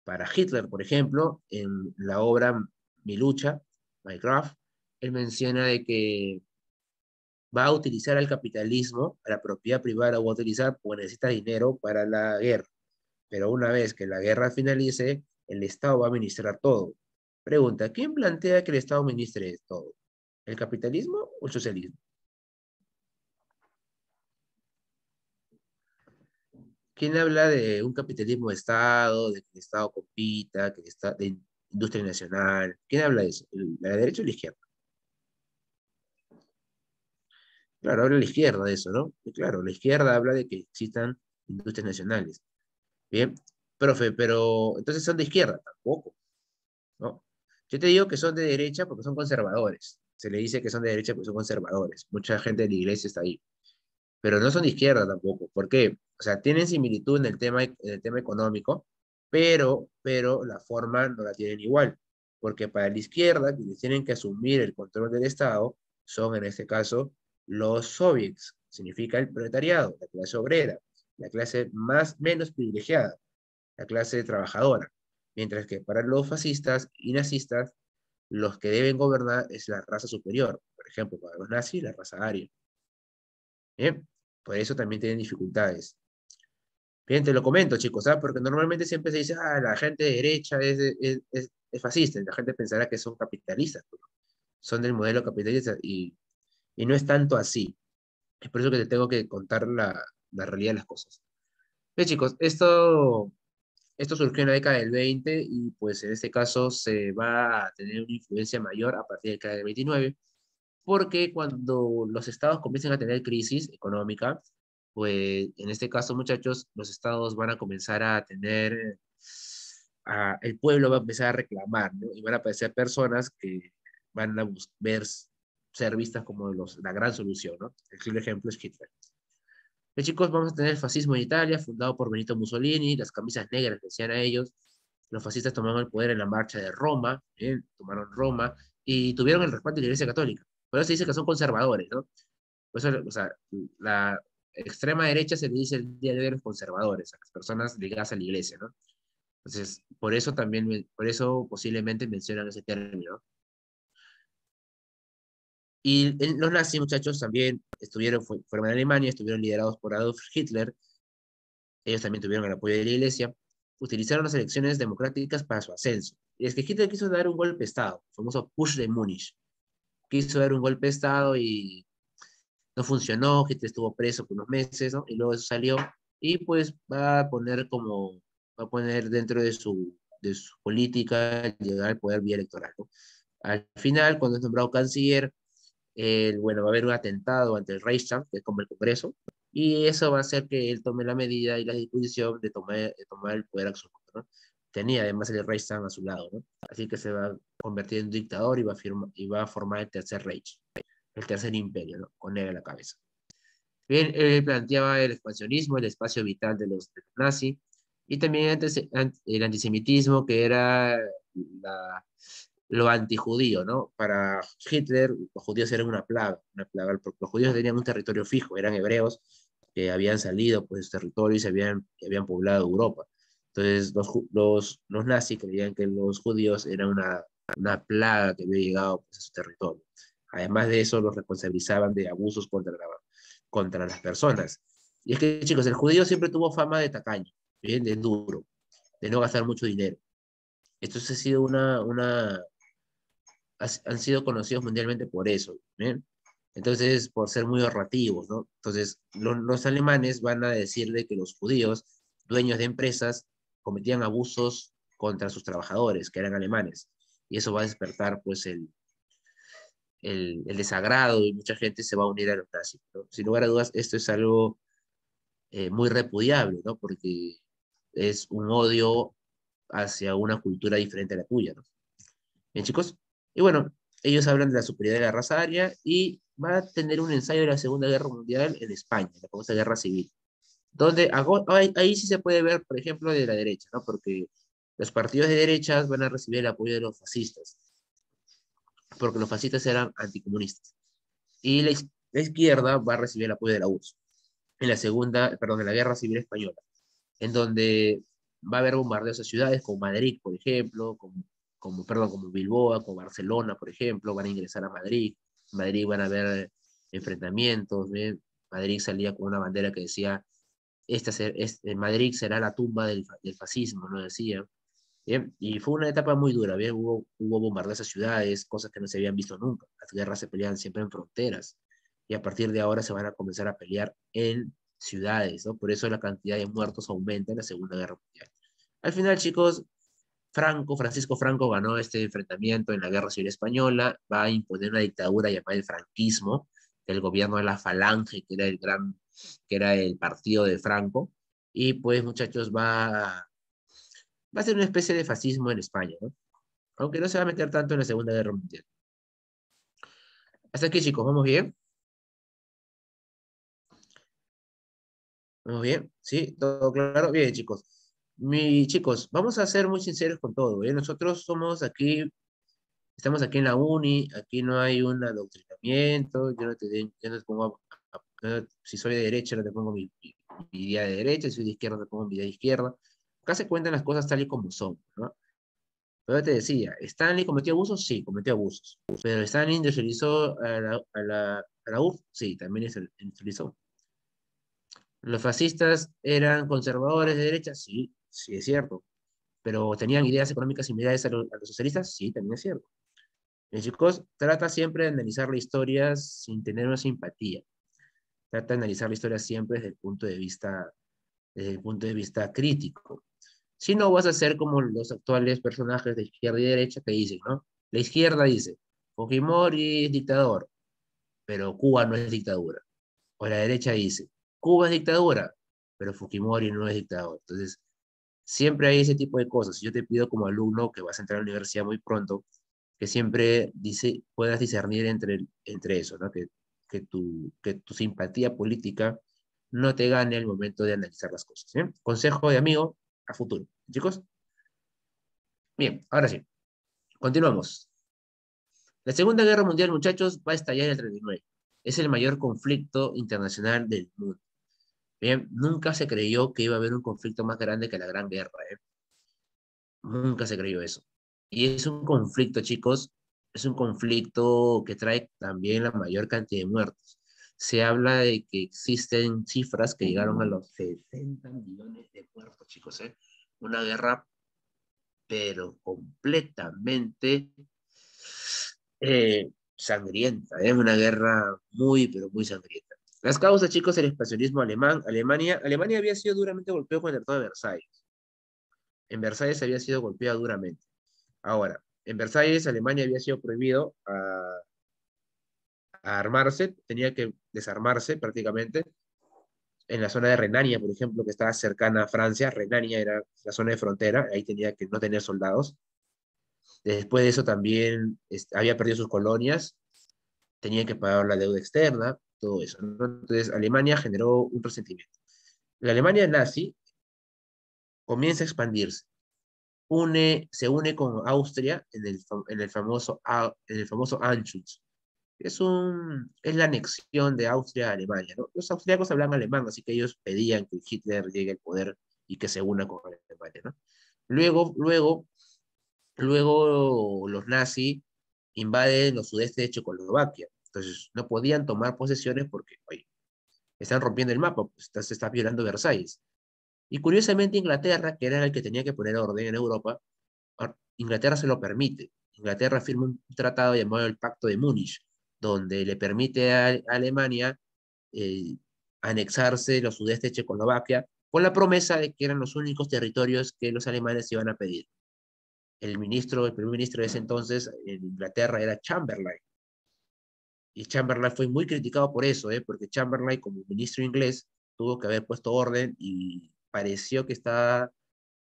Para Hitler, por ejemplo, en la obra Mi lucha, My Craft, él menciona de que va a utilizar el capitalismo, a la propiedad privada, o va a utilizar porque necesita dinero para la guerra. Pero una vez que la guerra finalice, el Estado va a administrar todo. Pregunta, ¿quién plantea que el Estado administre todo? ¿El capitalismo o el socialismo? ¿Quién habla de un capitalismo de Estado, de que el Estado compita, que está de industria nacional? ¿Quién habla de eso? ¿La derecha o la izquierda? Claro, habla la izquierda de eso, ¿no? Y claro, la izquierda habla de que existan industrias nacionales. Bien, profe, pero entonces son de izquierda, tampoco, ¿no? Yo te digo que son de derecha porque son conservadores. Se le dice que son de derecha porque son conservadores. Mucha gente de la iglesia está ahí. Pero no son de izquierda tampoco. ¿Por qué? O sea, tienen similitud en el tema económico, pero la forma no la tienen igual. Porque para la izquierda, quienes tienen que asumir el control del Estado son, en este caso, los soviets. Significa el proletariado, la clase obrera, la clase menos privilegiada, la clase trabajadora. Mientras que para los fascistas y nazistas, los que deben gobernar es la raza superior. Por ejemplo, para los nazis, la raza aria. Bien, por eso también tienen dificultades. Bien, te lo comento, chicos, ¿sabes? Porque normalmente siempre se dice, ah, la gente de derecha es fascista, y la gente pensará que son capitalistas, pero son del modelo capitalista, y no es tanto así. Es por eso que te tengo que contar la realidad de las cosas. Bien, chicos, esto surgió en la década del 20 y pues en este caso se va a tener una influencia mayor a partir de la década del 29, porque cuando los estados comiencen a tener crisis económica, pues en este caso, muchachos, los estados van a comenzar a tener, el pueblo va a empezar a reclamar, ¿no? Y van a aparecer personas que van a ver, ser vistas como la gran solución, ¿no? El claro ejemplo es Hitler. Chicos, vamos a tener el fascismo en Italia, fundado por Benito Mussolini, las camisas negras decían a ellos. Los fascistas tomaron el poder en la marcha de Roma, tomaron Roma y tuvieron el respaldo de la Iglesia Católica. Por eso se dice que son conservadores, ¿no? Por eso, o sea, la extrema derecha se le dice el día de hoy los conservadores, a las personas ligadas a la Iglesia, ¿no? Entonces, por eso también, por eso posiblemente mencionan ese término, ¿no? Y los nazis, muchachos, también fueron en Alemania, estuvieron liderados por Adolf Hitler. Ellos también tuvieron el apoyo de la iglesia, utilizaron las elecciones democráticas para su ascenso. Y es que Hitler quiso dar un golpe de Estado, el famoso Push de Múnich. Quiso dar un golpe de Estado y no funcionó, Hitler estuvo preso por unos meses, ¿no? Y luego eso salió y pues va a poner dentro de su política llegar al poder vía electoral, ¿no? Al final, cuando es nombrado canciller, bueno, va a haber un atentado ante el Reichstag, que es como el Congreso, y eso va a hacer que él tome la medida y la disposición de tomar el poder absoluto, ¿no? Tenía además el Reichstag a su lado, ¿no? Así que se va a convertir en dictador y va a formar el Tercer Reich, el Tercer Imperio, ¿no? Con él a la cabeza. Bien, él planteaba el expansionismo, el espacio vital de los nazis, y también el antisemitismo, que era lo antijudío, ¿no? Para Hitler, los judíos eran una plaga, porque los judíos tenían un territorio fijo, eran hebreos que habían salido pues, de sus territorios y habían poblado Europa. Entonces, los nazis creían que los judíos eran una plaga que había llegado pues, a su territorio. Además de eso, los responsabilizaban de abusos contra las personas. Y es que, chicos, el judío siempre tuvo fama de tacaño, ¿bien? De duro, de no gastar mucho dinero. Esto ha sido han sido conocidos mundialmente por eso, ¿bien? Entonces, por ser muy ahorrativos, ¿no? Entonces, los alemanes van a decirle que los judíos, dueños de empresas, cometían abusos contra sus trabajadores, que eran alemanes. Y eso va a despertar, pues, el desagrado y mucha gente se va a unir a los nazis, ¿no? Sin lugar a dudas, esto es algo muy repudiable, ¿no? Porque es un odio hacia una cultura diferente a la tuya, ¿no? Bien, chicos. Y bueno, ellos hablan de la superioridad de la raza aria y va a tener un ensayo de la Segunda Guerra Mundial en España, la famosa Guerra Civil, donde ahí sí se puede ver, por ejemplo, de la derecha, ¿no? Porque los partidos de derechas van a recibir el apoyo de los fascistas. porque los fascistas eran anticomunistas. Y la izquierda va a recibir el apoyo de la URSS en la segunda, perdón, en la Guerra Civil Española, en donde va a haber bombardeos a ciudades como Madrid, por ejemplo, como Bilbao, como Barcelona, por ejemplo, van a ingresar a Madrid. Madrid van a haber enfrentamientos. ¿Bien? Madrid salía con una bandera que decía, Madrid será la tumba del fascismo, ¿no? Decía. Bien, y fue una etapa muy dura, bien, hubo bombardeos a ciudades, cosas que no se habían visto nunca. Las guerras se pelean siempre en fronteras, y a partir de ahora se van a comenzar a pelear en ciudades, ¿no? Por eso la cantidad de muertos aumenta en la Segunda Guerra Mundial. Al final, chicos, Francisco Franco ganó este enfrentamiento en la Guerra Civil Española, va a imponer una dictadura llamada el franquismo, el gobierno de la Falange, que era el partido de Franco, y pues muchachos, va a ser una especie de fascismo en España, ¿no? Aunque no se va a meter tanto en la Segunda Guerra Mundial. Hasta aquí, chicos, ¿vamos bien? ¿Vamos bien? ¿Sí? ¿Todo claro? Bien, chicos. Chicos, vamos a ser muy sinceros con todo, ¿eh? Nosotros estamos aquí en la uni, aquí no hay un adoctrinamiento, yo no te pongo, si soy de derecha, no te pongo mi idea de derecha, si soy de izquierda, no te pongo mi idea de izquierda. Acá se cuentan las cosas tal y como son, ¿no? Pero yo te decía, ¿Stanley cometió abusos? Sí, cometió abusos. Pero Stanley industrializó a la URSS, sí, también industrializó. ¿Los fascistas eran conservadores de derecha? Sí, sí es cierto. ¿Pero tenían ideas económicas similares a los socialistas? Sí, también es cierto. Chicos, trata siempre de analizar la historia sin tener una simpatía. Trata de analizar la historia siempre desde el punto de vista crítico. Si no, vas a ser como los actuales personajes de izquierda y derecha que dicen, ¿no? La izquierda dice, Fujimori es dictador, pero Cuba no es dictadura. O la derecha dice, Cuba es dictadura, pero Fujimori no es dictador. Entonces, siempre hay ese tipo de cosas. Yo te pido como alumno que vas a entrar a la universidad muy pronto, que siempre puedas discernir entre eso, ¿no? Que tu simpatía política no te gane al momento de analizar las cosas. ¿Sí? Consejo de amigo a futuro. Chicos, bien, ahora sí, continuamos. La Segunda Guerra Mundial, muchachos, va a estallar en el 39. Es el mayor conflicto internacional del mundo. Bien, nunca se creyó que iba a haber un conflicto más grande que la Gran Guerra, ¿eh? Nunca se creyó eso. Y es un conflicto, chicos, es un conflicto que trae también la mayor cantidad de muertos. Se habla de que existen cifras que llegaron a los 60 millones de muertos, chicos, ¿eh? Una guerra, pero completamente sangrienta, ¿eh? Una guerra muy, pero muy sangrienta. Las causas, chicos, el expansionismo alemán. Alemania había sido duramente golpeado con el Tratado de Versalles. En Versalles había sido golpeado duramente. Ahora, en Versalles, Alemania había sido prohibido a armarse, tenía que desarmarse prácticamente. En la zona de Renania, por ejemplo, que estaba cercana a Francia, Renania era la zona de frontera, ahí tenía que no tener soldados. Después de eso también había perdido sus colonias, tenía que pagar la deuda externa, todo eso, ¿no? Entonces, Alemania generó un resentimiento. La Alemania nazi comienza a expandirse, se une con Austria en el famoso Anschluss. Es la anexión de Austria a Alemania, ¿no? Los austriacos hablan alemán, así que ellos pedían que Hitler llegue al poder y que se una con Alemania, ¿no? Luego, luego, luego los nazis invaden los sudeste de Checoslovaquia. Entonces, no podían tomar posesiones porque, oye, están rompiendo el mapa, pues, se está violando Versalles. Y curiosamente Inglaterra, que era el que tenía que poner orden en Europa, Inglaterra se lo permite. Inglaterra firma un tratado llamado el Pacto de Múnich, donde le permite a Alemania eh, anexarse los sudeste de Checoslovaquia, con la promesa de que eran los únicos territorios que los alemanes iban a pedir. El primer ministro de ese entonces en Inglaterra era Chamberlain. Y Chamberlain fue muy criticado por eso, porque Chamberlain, como ministro inglés, tuvo que haber puesto orden y pareció que estaba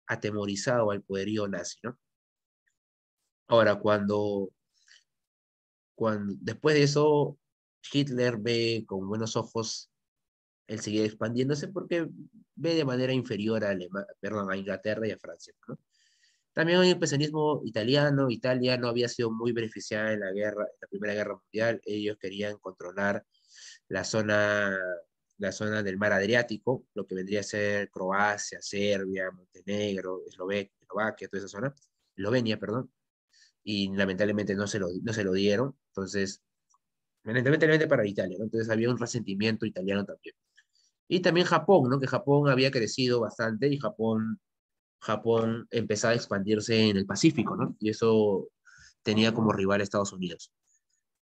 atemorizado al poderío nazi, ¿no? Ahora, después de eso, Hitler ve con buenos ojos el seguir expandiéndose porque ve de manera inferior a Inglaterra y a Francia, ¿no? También hay un pesionismo italiano. Italia no había sido muy beneficiada en la guerra, en la Primera Guerra Mundial. Ellos querían controlar la zona, la zona del mar Adriático, lo que vendría a ser Croacia, Serbia, Montenegro, Eslovaquia, toda esa zona, Eslovenia, perdón, y lamentablemente no se lo dieron. Entonces, lamentablemente para Italia, ¿no? Entonces había un resentimiento italiano también. Y también Japón, ¿no? Que Japón había crecido bastante y Japón empezaba a expandirse en el Pacífico, ¿no? Y eso tenía como rival a Estados Unidos.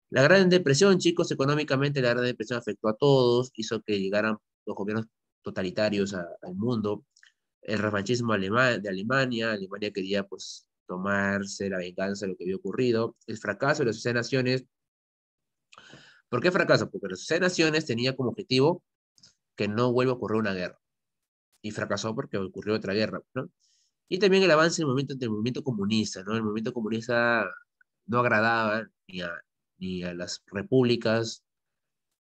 La Gran Depresión, chicos, económicamente la Gran Depresión afectó a todos, hizo que llegaran los gobiernos totalitarios al mundo. El revanchismo de Alemania, Alemania quería pues tomarse la venganza de lo que había ocurrido. El fracaso de las Sociedad de Naciones. ¿Por qué fracaso? Porque las Sociedad de Naciones tenía como objetivo que no vuelva a ocurrir una guerra. Y fracasó porque ocurrió otra guerra, ¿no? Y también el avance del movimiento comunista, ¿no? El movimiento comunista no agradaba ni a las repúblicas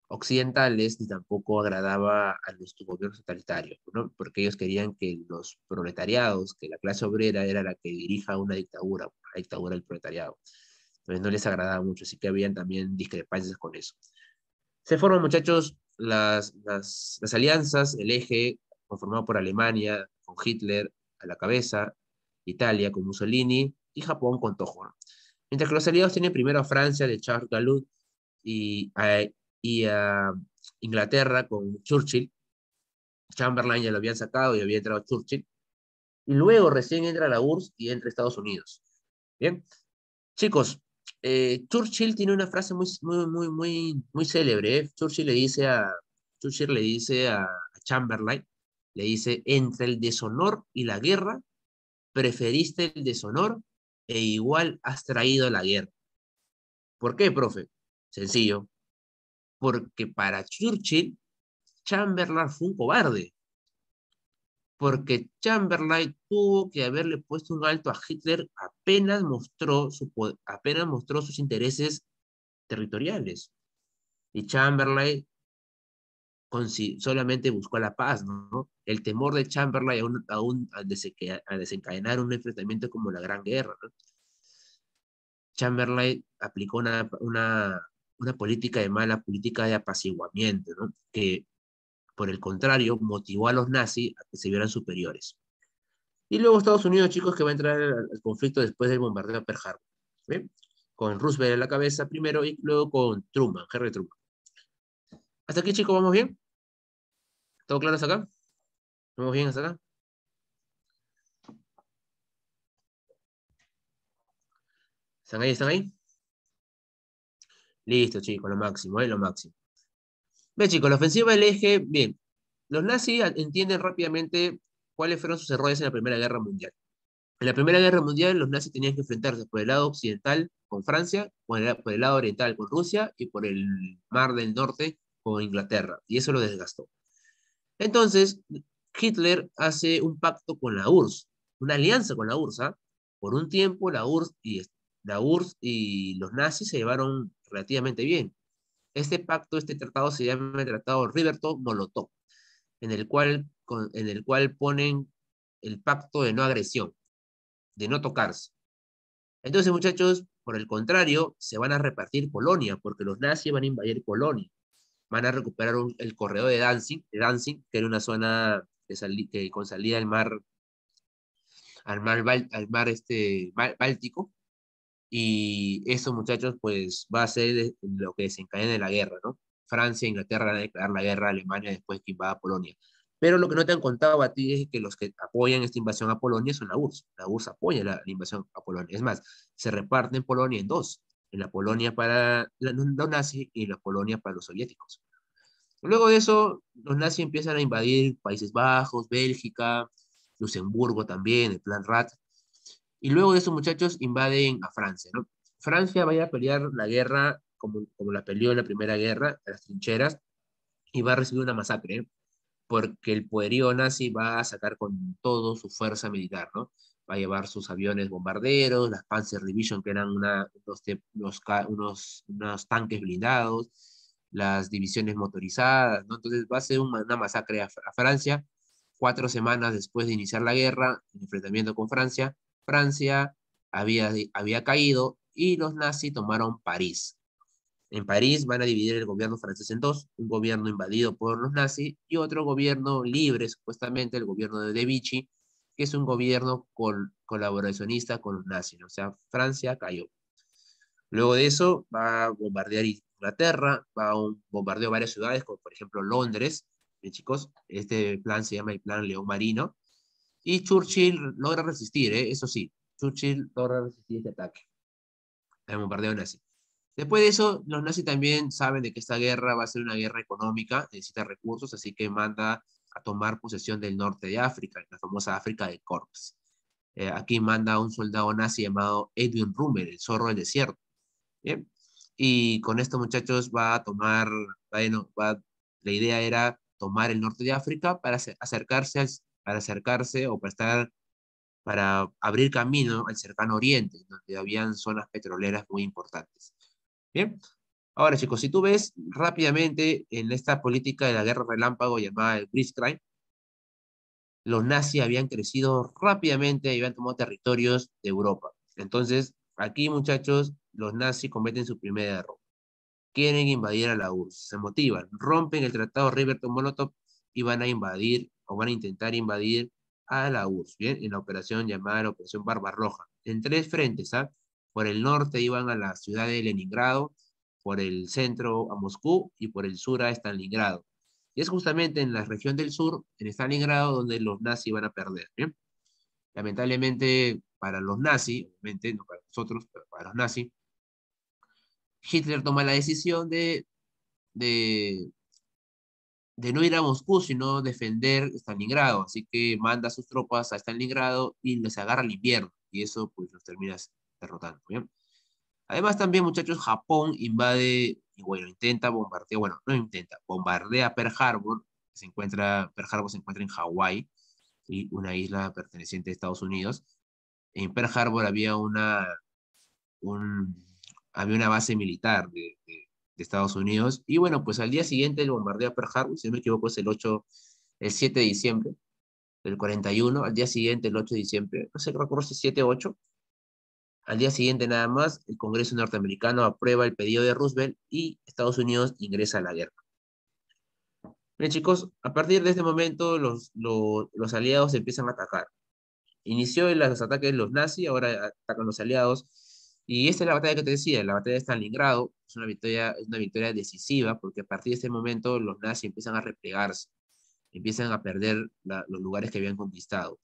occidentales, ni tampoco agradaba a los gobiernos totalitarios, ¿no? Porque ellos querían que los proletariados, que la clase obrera era la que dirija una dictadura del proletariado. Entonces no les agradaba mucho, así que habían también discrepancias con eso. Se forman, muchachos, las alianzas, el eje conformado por Alemania, con Hitler a la cabeza, Italia con Mussolini y Japón con Tojo, ¿no? Mientras que los aliados tienen primero a Francia de Charles Galut y a Inglaterra con Churchill. Chamberlain ya lo habían sacado y había entrado Churchill. Y luego recién entra la URSS y entra Estados Unidos. Bien, chicos, Churchill tiene una frase muy célebre, ¿eh? Churchill le dice a Chamberlain, le dice, entre el deshonor y la guerra, preferiste el deshonor e igual has traído la guerra. ¿Por qué, profe? Sencillo, porque para Churchill, Chamberlain fue un cobarde, porque Chamberlain tuvo que haberle puesto un alto a Hitler apenas mostró sus intereses territoriales. Y Chamberlain solamente buscó la paz, ¿no? El temor de Chamberlain a desencadenar un enfrentamiento como la Gran Guerra, ¿no? Chamberlain aplicó una política de mala política de apaciguamiento, ¿no? Que, por el contrario, motivó a los nazis a que se vieran superiores. Y luego Estados Unidos, chicos, que va a entrar al conflicto después del bombardeo de Pearl Harbor, ¿sí? Con Roosevelt en la cabeza primero y luego con Truman, Harry Truman. ¿Hasta aquí, chicos, vamos bien? ¿Todo claro hasta acá? ¿Vamos bien hasta acá? ¿Están ahí? ¿Están ahí? Listo, chicos, lo máximo, lo máximo. Bien, chicos, la ofensiva del eje, bien. Los nazis entienden rápidamente cuáles fueron sus errores en la Primera Guerra Mundial. En la Primera Guerra Mundial, los nazis tenían que enfrentarse por el lado occidental con Francia, por el lado oriental con Rusia y por el Mar del Norte con Inglaterra. Y eso lo desgastó. Entonces, Hitler hace un pacto con la URSS, una alianza con la URSS, ¿ah? Por un tiempo, la URSS y los nazis se llevaron relativamente bien. Este tratado se llama el Tratado Ribbentrop-Molotov, en el cual ponen el pacto de no agresión, de no tocarse. Entonces, muchachos, por el contrario, se van a repartir Polonia, porque los nazis van a invadir Polonia. Van a recuperar el corredor de Danzig, que era una zona con salida al mar Báltico. Y eso, muchachos, pues va a ser lo que desencadene la guerra, ¿no? Francia e Inglaterra van a declarar la guerra a Alemania después que invada Polonia. Pero lo que no te han contado a ti es que los que apoyan esta invasión a Polonia son la URSS. La URSS apoya la invasión a Polonia. Es más, se reparten Polonia en dos. En la Polonia para los nazis y en la Polonia para los soviéticos. Luego de eso, los nazis empiezan a invadir Países Bajos, Bélgica, Luxemburgo también, el Plan Rat. Y luego de eso, muchachos, invaden a Francia, ¿no? Francia va a ir a pelear la guerra como la peleó en la Primera Guerra, a las trincheras, y va a recibir una masacre, ¿eh? Porque el poderío nazi va a sacar con todo su fuerza militar, ¿no? Va a llevar sus aviones bombarderos, las Panzer Division, que eran unos tanques blindados, las divisiones motorizadas, ¿no? Entonces va a ser una masacre a Francia. 4 semanas después de iniciar la guerra, el enfrentamiento con Francia, Francia había caído y los nazis tomaron París. En París van a dividir el gobierno francés en dos, un gobierno invadido por los nazis y otro gobierno libre, supuestamente el gobierno de Vichy, que es un gobierno colaboracionista con los nazis, ¿no? O sea, Francia cayó. Luego de eso va a bombardear Inglaterra, va a un bombardeo varias ciudades, como por ejemplo Londres. Bien, chicos, este plan se llama el Plan León Marino. Y Churchill logra resistir, ¿eh? Eso sí, Churchill logra resistir este ataque, el bombardeo nazi. Después de eso, los nazis también saben de que esta guerra va a ser una guerra económica, necesita recursos, así que manda a tomar posesión del norte de África, la famosa África de Corps. Aquí manda a un soldado nazi llamado Edwin Rommel, el zorro del desierto. ¿Bien? Y con esto, muchachos, va a tomar, bueno, la idea era tomar el norte de África para para acercarse o para para abrir camino al cercano oriente, donde habían zonas petroleras muy importantes. Bien, ahora chicos, si tú ves rápidamente en esta política de la guerra relámpago llamada el Blitzkrieg, los nazis habían crecido rápidamente y habían tomado territorios de Europa. Entonces, aquí muchachos, los nazis cometen su primer error. Quieren invadir a la URSS, se motivan, rompen el tratado Ribbentrop-Molotov y van a invadir o van a intentar invadir a la URSS, ¿bien? En la operación llamada la Operación Barbarroja, en tres frentes, ¿ah? Por el norte iban a la ciudad de Leningrado, por el centro a Moscú y por el sur a Stalingrado. Y es justamente en la región del sur, en Stalingrado, donde los nazis van a perder, ¿bien? Lamentablemente para los nazis, obviamente no para nosotros, pero para los nazis, Hitler toma la decisión de, de no ir a Moscú, sino defender Stalingrado. Así que manda a sus tropas a Stalingrado y les agarra el invierno. Y eso pues los termina derrotando. ¿Bien? Además también, muchachos, Japón invade, y bueno, intenta bombardear, bueno, no intenta, bombardea Pearl Harbor, Pearl Harbor se encuentra en Hawái, y una isla perteneciente a Estados Unidos. En Pearl Harbor un, había una base militar de Estados Unidos. Y bueno, pues al día siguiente el bombardeo a Pearl Harbor, si no me equivoco, es el 7 de diciembre del 41. Al día siguiente, el 8 de diciembre, no sé, no recuerdo si 7 o 8. Al día siguiente nada más, el Congreso norteamericano aprueba el pedido de Roosevelt y Estados Unidos ingresa a la guerra. Bien, chicos, a partir de este momento los aliados empiezan a atacar. Inició los ataques de los nazis, ahora atacan los aliados. Y esta es la batalla que te decía, la batalla de Stalingrado, es una victoria decisiva, porque a partir de este momento los nazis empiezan a replegarse, empiezan a perder los lugares que habían conquistado.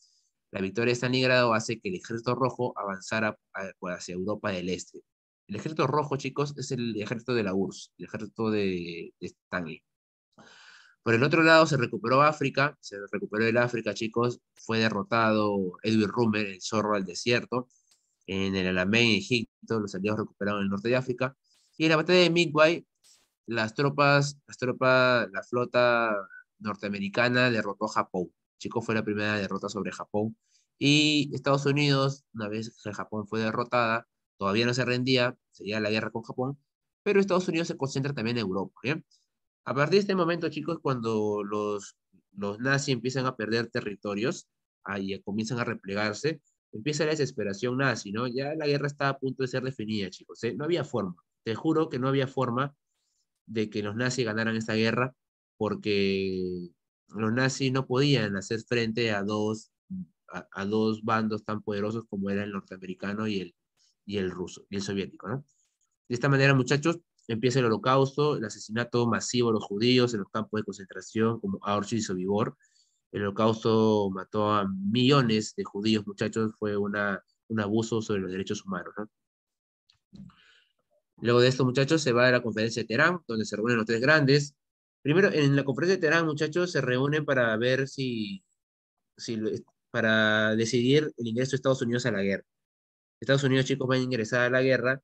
La victoria de Stalingrado hace que el Ejército Rojo avanzara hacia Europa del Este. El Ejército Rojo, chicos, es el ejército de la URSS, el ejército de Stanley. Por el otro lado, se recuperó África, se recuperó el África, chicos, fue derrotado Edwin Rommel, el zorro del desierto, en el Alamein, en Egipto, los aliados recuperaron el norte de África, y en la batalla de Midway, la flota norteamericana derrotó a Japón. Chicos, fue la primera derrota sobre Japón, y Estados Unidos, una vez que Japón fue derrotada, todavía no se rendía, seguía la guerra con Japón, pero Estados Unidos se concentra también en Europa, ¿bien? A partir de este momento, chicos, cuando los nazis empiezan a perder territorios y comienzan a replegarse, empieza la desesperación nazi, ¿no? Ya la guerra está a punto de ser definida, chicos, ¿eh? No había forma, te juro que no había forma de que los nazis ganaran esta guerra porque los nazis no podían hacer frente a dos bandos tan poderosos como era el norteamericano y el ruso, y el soviético, ¿no? De esta manera, muchachos, empieza el holocausto, el asesinato masivo de los judíos en los campos de concentración como Auschwitz y Sobibor. El holocausto mató a millones de judíos, muchachos, fue un abuso sobre los derechos humanos, ¿no? Luego de esto, muchachos, se va a la conferencia de Teherán, donde se reúnen los tres grandes. Primero, en la conferencia de Teherán, muchachos, se reúnen para ver si para decidir el ingreso de Estados Unidos a la guerra. Estados Unidos, chicos, van a ingresar a la guerra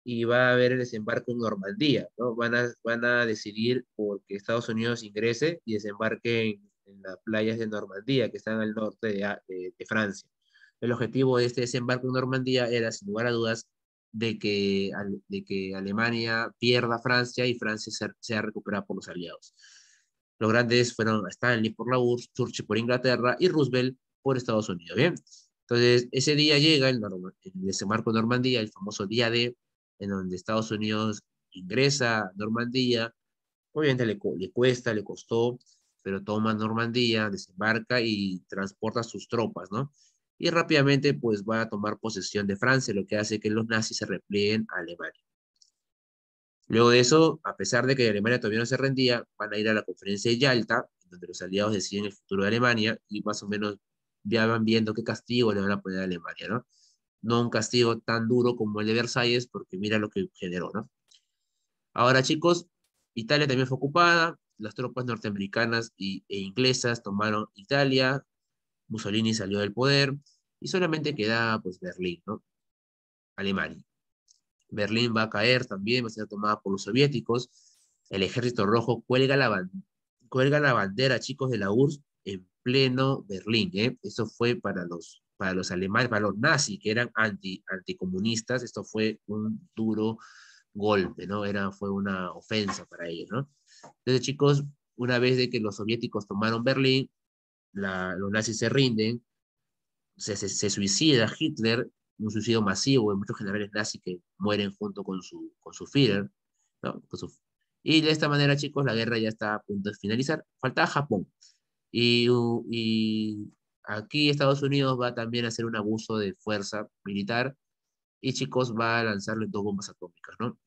y va a haber el desembarco en Normandía, ¿no? Van a decidir porque Estados Unidos ingrese y desembarque en las playas de Normandía, que están al norte de Francia. El objetivo de este desembarco en Normandía era, sin lugar a dudas, de que Alemania pierda a Francia y Francia sea recuperada por los aliados. Los grandes fueron Stanley por la URSS, Churchill por Inglaterra y Roosevelt por Estados Unidos. Bien, Entonces, ese día llega el desembarco de Normandía, el famoso día D, en donde Estados Unidos ingresa a Normandía. Obviamente le cuesta, le costó, pero toma Normandía, desembarca y transporta sus tropas, ¿no? Y rápidamente pues va a tomar posesión de Francia, lo que hace que los nazis se replieguen a Alemania. Luego de eso, a pesar de que Alemania todavía no se rendía, van a ir a la conferencia de Yalta, donde los aliados deciden el futuro de Alemania y más o menos ya van viendo qué castigo le van a poner a Alemania, ¿no? No un castigo tan duro como el de Versalles, porque mira lo que generó, ¿no? Ahora, chicos, Italia también fue ocupada, las tropas norteamericanas e inglesas tomaron Italia, Mussolini salió del poder y solamente queda pues Berlín, ¿no? Alemania. Berlín va a caer también, va a ser tomada por los soviéticos. El ejército rojo cuelga la bandera, chicos, de la URSS en pleno Berlín, ¿eh? Eso fue para los alemanes, para los nazis, que eran anticomunistas, esto fue un duro golpe, ¿no? Fue una ofensa para ellos, ¿no? Entonces, chicos, una vez de que los soviéticos tomaron Berlín, los nazis se rinden, se suicida Hitler, un suicidio masivo de muchos generales nazis que mueren junto con su Führer, ¿no? Y de esta manera, chicos, la guerra ya está a punto de finalizar. Faltaba Japón. Y aquí Estados Unidos va también a hacer un abuso de fuerza militar y, chicos, va a lanzarle dos bombas atómicas, ¿no?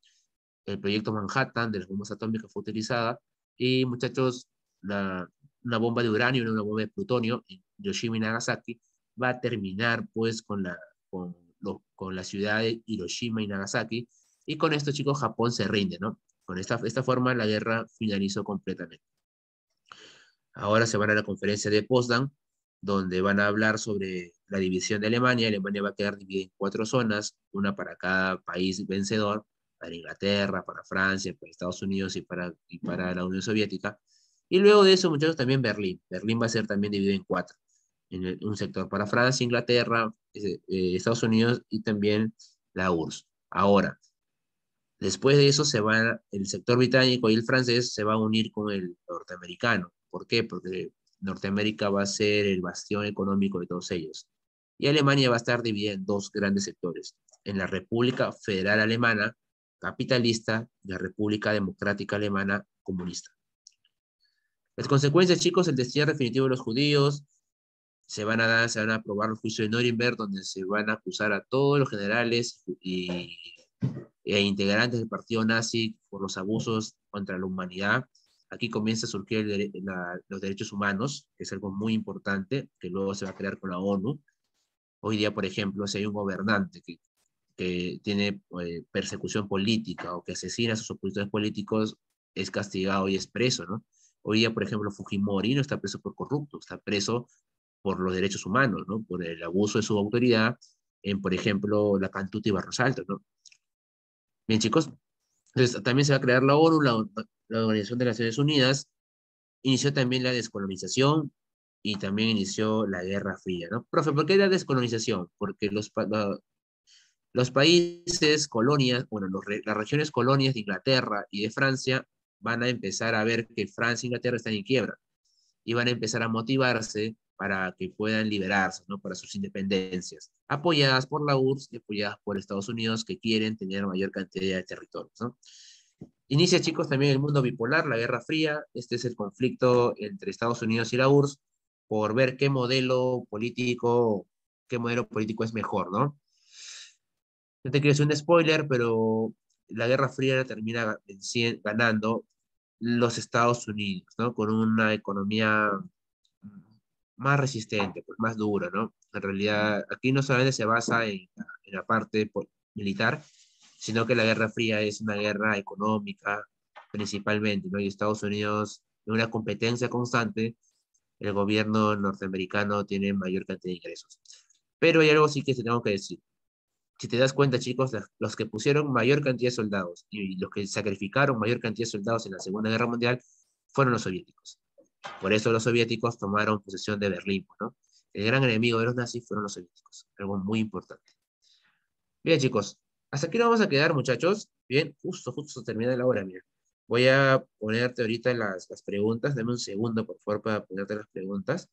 El proyecto Manhattan de las bombas atómicas fue utilizada y, muchachos, una bomba de uranio y una bomba de plutonio en Hiroshima y Nagasaki va a terminar pues con la ciudad de Hiroshima y Nagasaki y con esto, chicos, Japón se rinde, ¿no? Con esta forma la guerra finalizó completamente. Ahora se van a la conferencia de Potsdam, donde van a hablar sobre la división de Alemania. Alemania va a quedar dividida en cuatro zonas, una para cada país vencedor, para Inglaterra, para Francia, para Estados Unidos y para la Unión Soviética. Y luego de eso, muchachos, también Berlín. Berlín va a ser también dividido en cuatro. Un sector para Francia, Inglaterra, Estados Unidos y también la URSS. Ahora, después de eso el sector británico y el francés se va a unir con el norteamericano. ¿Por qué? Porque Norteamérica va a ser el bastión económico de todos ellos. Y Alemania va a estar dividida en dos grandes sectores, en la República Federal Alemana, capitalista, y la República Democrática Alemana, comunista. Las consecuencias, chicos, el destino definitivo de los judíos, se van a aprobar el juicio de Nuremberg, donde se van a acusar a todos los generales integrantes del partido nazi por los abusos contra la humanidad. Aquí comienza a surgir los derechos humanos, que es algo muy importante, que luego se va a crear con la ONU. Hoy día, por ejemplo, si hay un gobernante que tiene persecución política o que asesina a sus opositores políticos, es castigado y es preso, ¿no? Hoy día, por ejemplo, Fujimori no está preso por corrupto, está preso por los derechos humanos, ¿no? Por el abuso de su autoridad en, por ejemplo, la Cantuta y Barros Altos, ¿no? Bien, chicos, entonces también se va a crear la ONU, la Organización de las Naciones Unidas, inició también la descolonización y también inició la Guerra Fría, ¿no? Profe, ¿por qué la descolonización? Porque los países, colonias, bueno, las regiones colonias de Inglaterra y de Francia van a empezar a ver que Francia e Inglaterra están en quiebra y van a empezar a motivarse para que puedan liberarse, ¿no? Para sus independencias, apoyadas por la URSS y apoyadas por Estados Unidos, que quieren tener mayor cantidad de territorios, ¿no? Inicia, chicos, también el mundo bipolar, la Guerra Fría. Este es el conflicto entre Estados Unidos y la URSS por ver qué modelo político es mejor, ¿no? No te quiero decir un spoiler, pero la Guerra Fría la termina ganando los Estados Unidos, ¿no? Con una economía más resistente, pues más dura, ¿no? En realidad, aquí no solamente se basa en la parte militar, sino que la Guerra Fría es una guerra económica principalmente, ¿no? Y Estados Unidos, en una competencia constante, el gobierno norteamericano tiene mayor cantidad de ingresos. Pero hay algo sí que tengo que decir. Si te das cuenta, chicos, los que pusieron mayor cantidad de soldados y los que sacrificaron mayor cantidad de soldados en la Segunda Guerra Mundial fueron los soviéticos. Por eso los soviéticos tomaron posesión de Berlín, ¿no? El gran enemigo de los nazis fueron los soviéticos, algo muy importante. Bien, chicos, hasta aquí nos vamos a quedar, muchachos. Bien, justo termina la hora, mira. Voy a ponerte ahorita las preguntas. Dame un segundo, por favor, para ponerte las preguntas.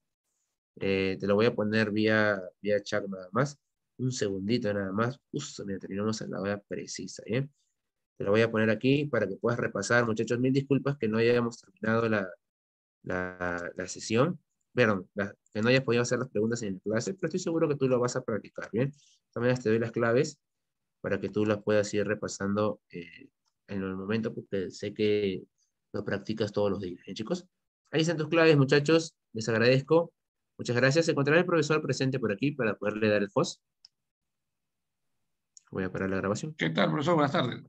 Te lo voy a poner vía chat nada más. Un segundito nada más. Justo me terminamos a la hora precisa, ¿bien? Te lo voy a poner aquí para que puedas repasar. Muchachos, mil disculpas que no hayamos terminado la sesión. Perdón, que no hayas podido hacer las preguntas en la clase, pero estoy seguro que tú lo vas a practicar, ¿bien? También te doy las claves para que tú las puedas ir repasando en el momento, porque sé que lo practicas todos los días, ¿bien, chicos? Ahí están tus claves, muchachos. Les agradezco. Muchas gracias. Encontraré al profesor presente por aquí para poderle dar el host. Voy a parar la grabación.
¿Qué tal, profesor? Buenas tardes.